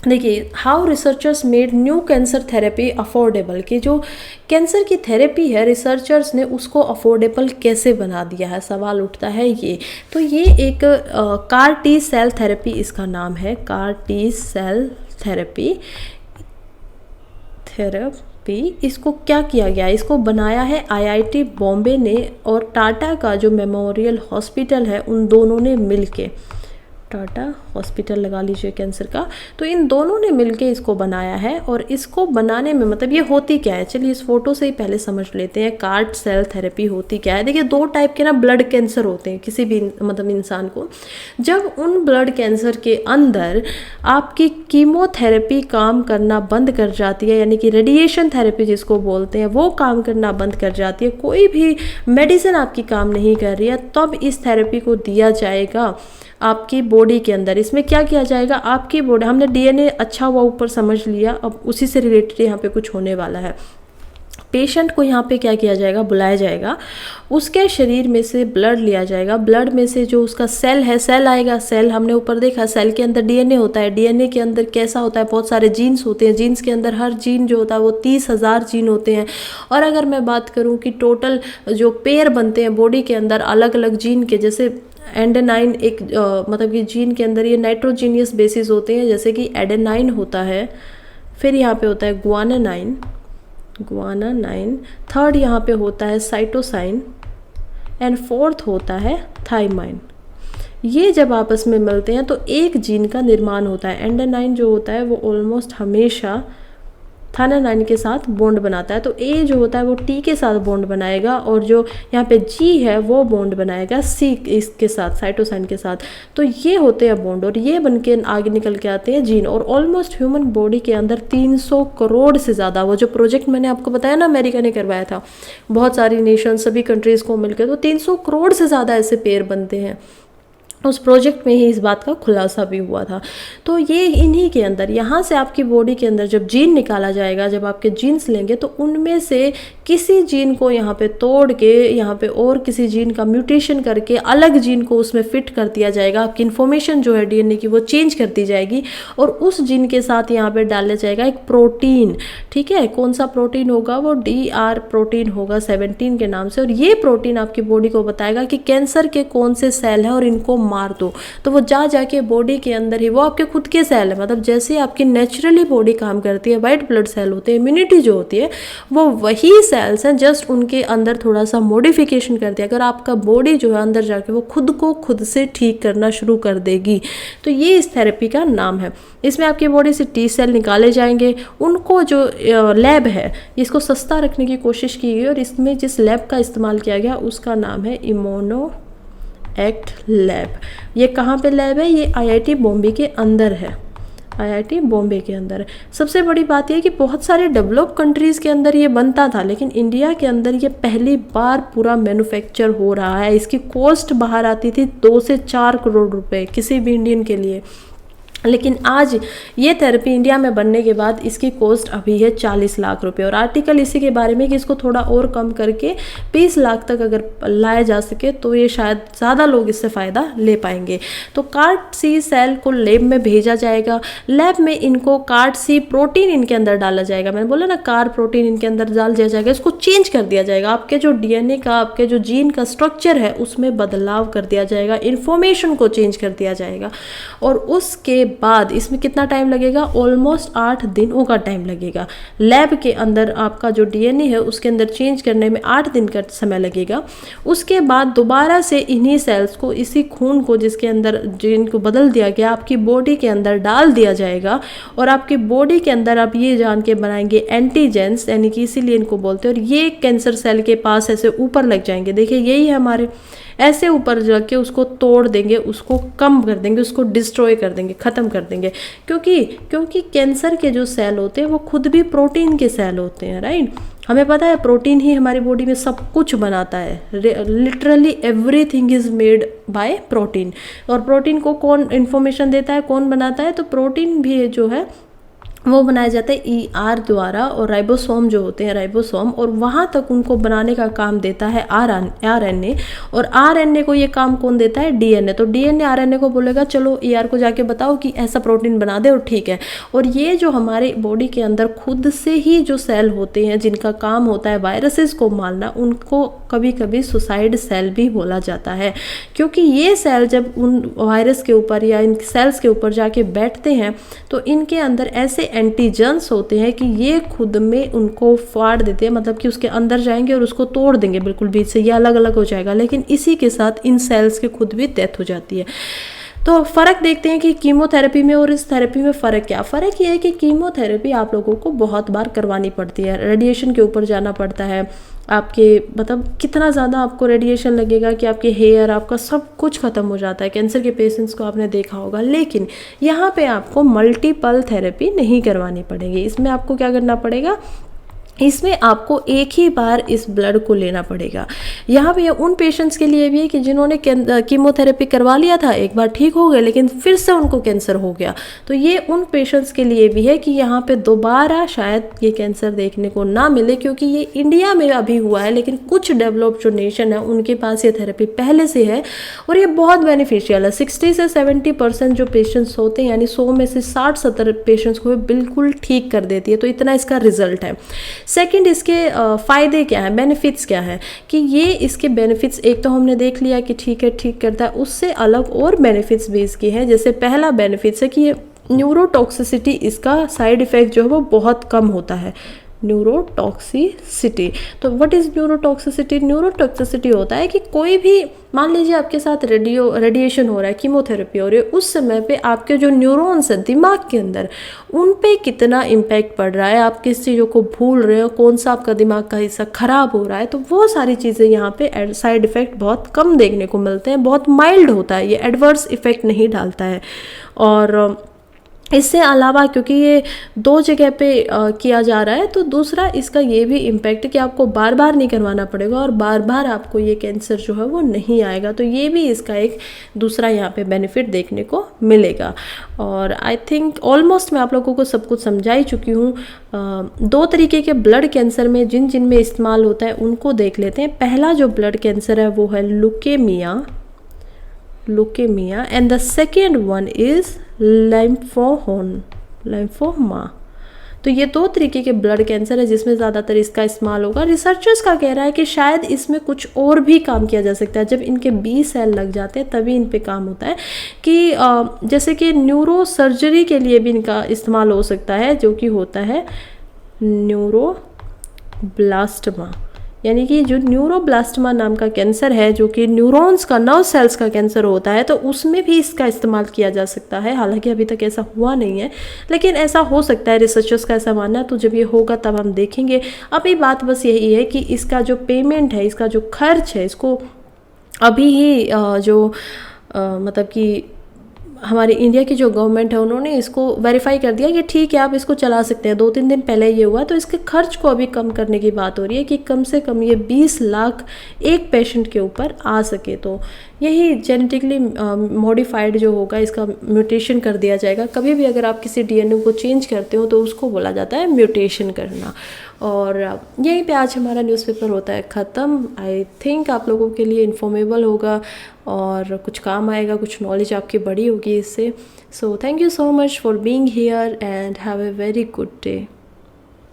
Speaker 1: देखिए, how researchers made new cancer therapy affordable, कि जो कैंसर की थेरेपी है रिसर्चर्स ने उसको अफोर्डेबल कैसे बना दिया है, सवाल उठता है ये। तो ये एक कार टी सेल थेरेपी इसका नाम है, कार टी सेल थेरेपी। इसको क्या किया गया, इसको बनाया है आईआईटी बॉम्बे ने और टाटा का जो मेमोरियल हॉस्पिटल है उन दोनों ने मिलके। टाटा हॉस्पिटल लगा लीजिए कैंसर का। तो इन दोनों ने मिलके इसको बनाया है, और इसको बनाने में मतलब ये होती क्या है, चलिए इस फोटो से ही पहले समझ लेते हैं कार्ड सेल थेरेपी होती क्या है। देखिए 2 टाइप के ना ब्लड कैंसर होते हैं किसी भी मतलब इंसान को। जब उन ब्लड कैंसर के अंदर आपकी कीमोथेरेपी काम करना बंद कर जाती है, यानी कि रेडिएशन थेरेपी जिसको बोलते हैं, वो काम करना बंद कर जाती है, कोई भी मेडिसिन आपकी काम नहीं कर रही है, तब इस थेरेपी को दिया जाएगा आपकी बॉडी के अंदर। इसमें क्या किया जाएगा, आपकी बॉडी, हमने डीएनए अच्छा हुआ ऊपर समझ लिया, अब उसी से रिलेटेड यहाँ पे कुछ होने वाला है। पेशेंट को यहाँ पे क्या किया जाएगा, बुलाया जाएगा, उसके शरीर में से ब्लड लिया जाएगा, ब्लड में से जो उसका सेल है, सेल आएगा, सेल हमने ऊपर देखा, सेल के अंदर डीएनए होता है, डीएनए के अंदर कैसा होता है, बहुत सारे जीन्स होते हैं, जीन्स के अंदर हर जीन जो होता है वो 30,000 जीन होते हैं। और अगर मैं बात करूँ कि टोटल जो पेयर बनते हैं बॉडी के अंदर अलग अलग जीन के, जैसे एडेनाइन एक मतलब कि जीन के अंदर ये नाइट्रोजीनियस बेसिस होते हैं, जैसे कि एडेनाइन होता है, फिर यहाँ पे होता है ग्वानानाइन, थर्ड यहाँ पे होता है साइटोसाइन, एंड फोर्थ होता है थाइमाइन। ये जब आपस में मिलते हैं तो एक जीन का निर्माण होता है। एडेनाइन जो होता है वो ऑलमोस्ट हमेशा थाइमाइन के साथ बॉन्ड बनाता है, तो ए जो होता है वो टी के साथ बॉन्ड बनाएगा, और जो यहाँ पे जी है वो बॉन्ड बनाएगा सी इसके साथ, साइटोसाइन के साथ। तो ये होते हैं बॉन्ड, और ये बन के आगे निकल के आते हैं जीन। और ऑलमोस्ट ह्यूमन बॉडी के अंदर 300 करोड़ से ज़्यादा, वो जो प्रोजेक्ट मैंने आपको बताया ना अमेरिका ने करवाया था, बहुत सारी नेशन सभी कंट्रीज़ को मिलकर, तो 300 करोड़ से ज़्यादा ऐसे पेयर बनते हैं। उस प्रोजेक्ट में ही इस बात का खुलासा भी हुआ था। तो ये इन्हीं के अंदर, यहाँ से आपकी बॉडी के अंदर जब जीन निकाला जाएगा, जब आपके जीन्स लेंगे तो उनमें से किसी जीन को यहाँ पे तोड़ के यहाँ पे और किसी जीन का म्यूटेशन करके अलग जीन को उसमें फिट कर दिया जाएगा। आपकी इन्फॉर्मेशन जो है डीएनए की वो चेंज कर दी जाएगी, और उस जीन के साथ यहाँ पे डाला जाएगा एक प्रोटीन। ठीक है, कौन सा प्रोटीन होगा, वो DR प्रोटीन होगा 17 के नाम से। और ये प्रोटीन आपकी बॉडी को बताएगा कि कैंसर के कौन से सेल हैं और इनको मार दो। तो वो जाके बॉडी के अंदर ही, वो आपके खुद के सेल है, मतलब जैसे आपकी नेचुरली बॉडी काम करती है, वाइट ब्लड सेल होते हैं, इम्यूनिटी जो होती है वो वही सेल्स हैं, जस्ट उनके अंदर थोड़ा सा मॉडिफिकेशन करती है। अगर आपका बॉडी जो है अंदर जाके वो खुद को खुद से ठीक करना शुरू कर देगी। तो ये इस थेरेपी का नाम है। इसमें आपकी बॉडी से T सेल निकाले जाएंगे, उनको जो लैब है, इसको सस्ता रखने की कोशिश की गई, और इसमें जिस लैब का इस्तेमाल किया गया उसका नाम है इम्यूनो एक्ट लैब। ये कहाँ पे लैब है, ये IIT बॉम्बे के अंदर है, IIT बॉम्बे के अंदर है। सबसे बड़ी बात यह कि बहुत सारे डेवलप कंट्रीज़ के अंदर ये बनता था, लेकिन इंडिया के अंदर ये पहली बार पूरा मैन्युफैक्चर हो रहा है। इसकी कॉस्ट बाहर आती थी 2 से 4 करोड़ रुपए किसी भी इंडियन के लिए, लेकिन आज ये थेरेपी इंडिया में बनने के बाद इसकी कॉस्ट अभी है 40 लाख रुपए। और आर्टिकल इसी के बारे में कि इसको थोड़ा और कम करके 20 लाख तक अगर लाया जा सके तो ये शायद ज़्यादा लोग इससे फ़ायदा ले पाएंगे। तो CAR-T सेल को लैब में भेजा जाएगा, लैब में इनको CAR-T प्रोटीन इनके अंदर डाला जाएगा। मैंने बोला ना CAR प्रोटीन इनके अंदर डाल दिया जाएगा, इसको चेंज कर दिया जाएगा, आपके जो DNA का, आपके जो जीन का स्ट्रक्चर है उसमें बदलाव कर दिया जाएगा, इन्फॉर्मेशन को चेंज कर दिया जाएगा। और उसके बाद इसमें कितना टाइम लगेगा, ऑलमोस्ट 8 दिनों का टाइम लगेगा। लैब के अंदर आपका जो DNA है उसके अंदर चेंज करने में 8 दिन का समय लगेगा। उसके बाद दोबारा से इन्हीं सेल्स को, इसी खून को जिसके अंदर जिनको बदल दिया गया, आपकी बॉडी के अंदर डाल दिया जाएगा, और आपकी बॉडी के अंदर आप ये जान के बनाएंगे एंटीजेंस, यानी कि इसीलिए इनको बोलते हैं। और ये कैंसर सेल के पास ऐसे ऊपर लग जाएंगे, देखिए यही है हमारे, ऐसे ऊपर जाके उसको तोड़ देंगे, उसको कम कर देंगे, उसको डिस्ट्रॉय कर देंगे, ख़त्म कर देंगे। क्योंकि कैंसर के जो सेल होते हैं वो खुद भी प्रोटीन के सेल होते हैं, राइट। हमें पता है प्रोटीन ही हमारी बॉडी में सब कुछ बनाता है, literally everything is made by protein. और प्रोटीन को कौन इन्फॉर्मेशन देता है, कौन बनाता है, तो प्रोटीन भी जो है वो बनाया जाता है ER द्वारा, और राइबोसोम जो होते हैं, राइबोसोम, और वहाँ तक उनको बनाने का काम देता है RNA। और RNA को ये काम कौन देता है, DNA। तो DNA RNA को बोलेगा चलो ER को जाके बताओ कि ऐसा प्रोटीन बना दे, और ठीक है। और ये जो हमारे बॉडी के अंदर खुद से ही जो सेल होते हैं जिनका काम होता है वायरसेस को मारना, उनको कभी कभी सुसाइड सेल भी बोला जाता है, क्योंकि ये सेल जब उन वायरस के ऊपर या इन सेल्स के ऊपर जाके बैठते हैं तो इनके अंदर ऐसे एंटीजेंस होते हैं कि ये खुद में उनको फाड़ देते हैं, मतलब कि उसके अंदर जाएंगे और उसको तोड़ देंगे बिल्कुल बीच से, ये अलग अलग हो जाएगा। लेकिन इसी के साथ इन सेल्स के खुद भी डेथ हो जाती है। तो फ़र्क देखते हैं कि कीमोथेरेपी में और इस थेरेपी में फ़र्क क्या। फ़र्क ये है कि कीमोथेरेपी आप लोगों को बहुत बार करवानी पड़ती है, रेडिएशन के ऊपर जाना पड़ता है, आपके मतलब कितना ज़्यादा आपको रेडिएशन लगेगा कि आपके हेयर, आपका सब कुछ ख़त्म हो जाता है। कैंसर के पेशेंट्स को आपने देखा होगा। लेकिन यहाँ पे आपको मल्टीपल थेरेपी नहीं करवानी पड़ेगी। इसमें आपको क्या करना पड़ेगा, इसमें आपको एक ही बार इस ब्लड को लेना पड़ेगा। यहाँ पे उन पेशेंट्स के लिए भी है कि जिन्होंने कीमोथेरेपी करवा लिया था, एक बार ठीक हो गए, लेकिन फिर से उनको कैंसर हो गया, तो ये उन पेशेंट्स के लिए भी है कि यहाँ पे दोबारा शायद ये कैंसर देखने को ना मिले, क्योंकि ये इंडिया में अभी हुआ है, लेकिन कुछ डेवलप्ड जो नेशन है उनके पास ये थेरेपी पहले से है और ये बहुत बेनिफिशियल है। 60 से 70% जो पेशेंट्स होते हैं, यानी 100 में से 60-70 पेशेंट्स को बिल्कुल ठीक कर देती है। तो इतना इसका रिजल्ट है। सेकंड, इसके फ़ायदे क्या है, बेनिफिट्स क्या है, कि ये इसके बेनिफिट्स एक तो हमने देख लिया कि ठीक है, ठीक करता है, उससे अलग और बेनिफिट्स भी इसके हैं। जैसे पहला बेनिफिट्स है कि ये न्यूरोटॉक्सिसिटी, इसका साइड इफ़ेक्ट जो है वो बहुत कम होता है। न्यूरोटॉक्सिसिटी, तो व्हाट इज़ न्यूरोटॉक्सिसिटी? न्यूरोटॉक्सिसिटी होता है कि कोई भी, मान लीजिए आपके साथ रेडिएशन हो रहा है, कीमोथेरेपी हो रही है, उस समय पे आपके जो न्यूरॉन्स हैं दिमाग के अंदर, उन पे कितना इम्पैक्ट पड़ रहा है, आप किस चीज़ों को भूल रहे हो, कौन सा आपका दिमाग का हिस्सा खराब हो रहा है, तो वो सारी चीज़ें यहाँ पे साइड इफ़ेक्ट बहुत कम देखने को मिलते हैं, बहुत माइल्ड होता है, ये एडवर्स इफ़ेक्ट नहीं डालता है। और इससे अलावा क्योंकि ये 2 जगह पे किया जा रहा है, तो दूसरा इसका ये भी इम्पैक्ट कि आपको बार बार नहीं करवाना पड़ेगा और बार बार आपको ये कैंसर जो है वो नहीं आएगा। तो ये भी इसका एक दूसरा यहाँ पे बेनिफिट देखने को मिलेगा। और आई थिंक ऑलमोस्ट मैं आप लोगों को सब कुछ समझा ही चुकी हूँ। 2 तरीके के ब्लड कैंसर में जिन में इस्तेमाल होता है उनको देख लेते हैं। पहला जो ब्लड कैंसर है वो है leukaemia, and the second one is lymphoma. तो ये 2 तरीके के ब्लड कैंसर है जिसमें ज़्यादातर इसका इस्तेमाल होगा। रिसर्चर्स का कह रहा है कि शायद इसमें कुछ और भी काम किया जा सकता है। जब इनके 20 सेल लग जाते हैं तभी इन पे काम होता है, कि जैसे कि न्यूरो सर्जरी के लिए भी इनका इस्तेमाल हो सकता है, जो कि होता है न्यूरोब्लास्टमा। यानी कि जो न्यूरोब्लास्टमा नाम का कैंसर है, जो कि न्यूरॉन्स का, नर्व सेल्स का कैंसर होता है, तो उसमें भी इसका इस्तेमाल किया जा सकता है। हालांकि अभी तक ऐसा हुआ नहीं है, लेकिन ऐसा हो सकता है, रिसर्चर्स का ऐसा मानना है। तो जब ये होगा तब हम देखेंगे। अभी बात बस यही है कि इसका जो पेमेंट है, इसका जो खर्च है, इसको अभी ही मतलब कि हमारे इंडिया की जो गवर्नमेंट है उन्होंने इसको वेरीफाई कर दिया कि ठीक है आप इसको चला सकते हैं। 2-3 दिन पहले ये हुआ, तो इसके खर्च को अभी कम करने की बात हो रही है कि कम से कम ये 20 लाख एक पेशेंट के ऊपर आ सके। तो यही जेनेटिकली मॉडिफाइड जो होगा, इसका म्यूटेशन कर दिया जाएगा। कभी भी अगर आप किसी डीएनए को चेंज करते हो तो उसको बोला जाता है म्यूटेशन करना। और यहीं पे आज हमारा न्यूज़पेपर होता है ख़त्म। आई थिंक आप लोगों के लिए इन्फॉर्मेबल होगा और कुछ काम आएगा, कुछ नॉलेज आपकी बड़ी होगी इससे। So thank you so much for being here and have a very good day.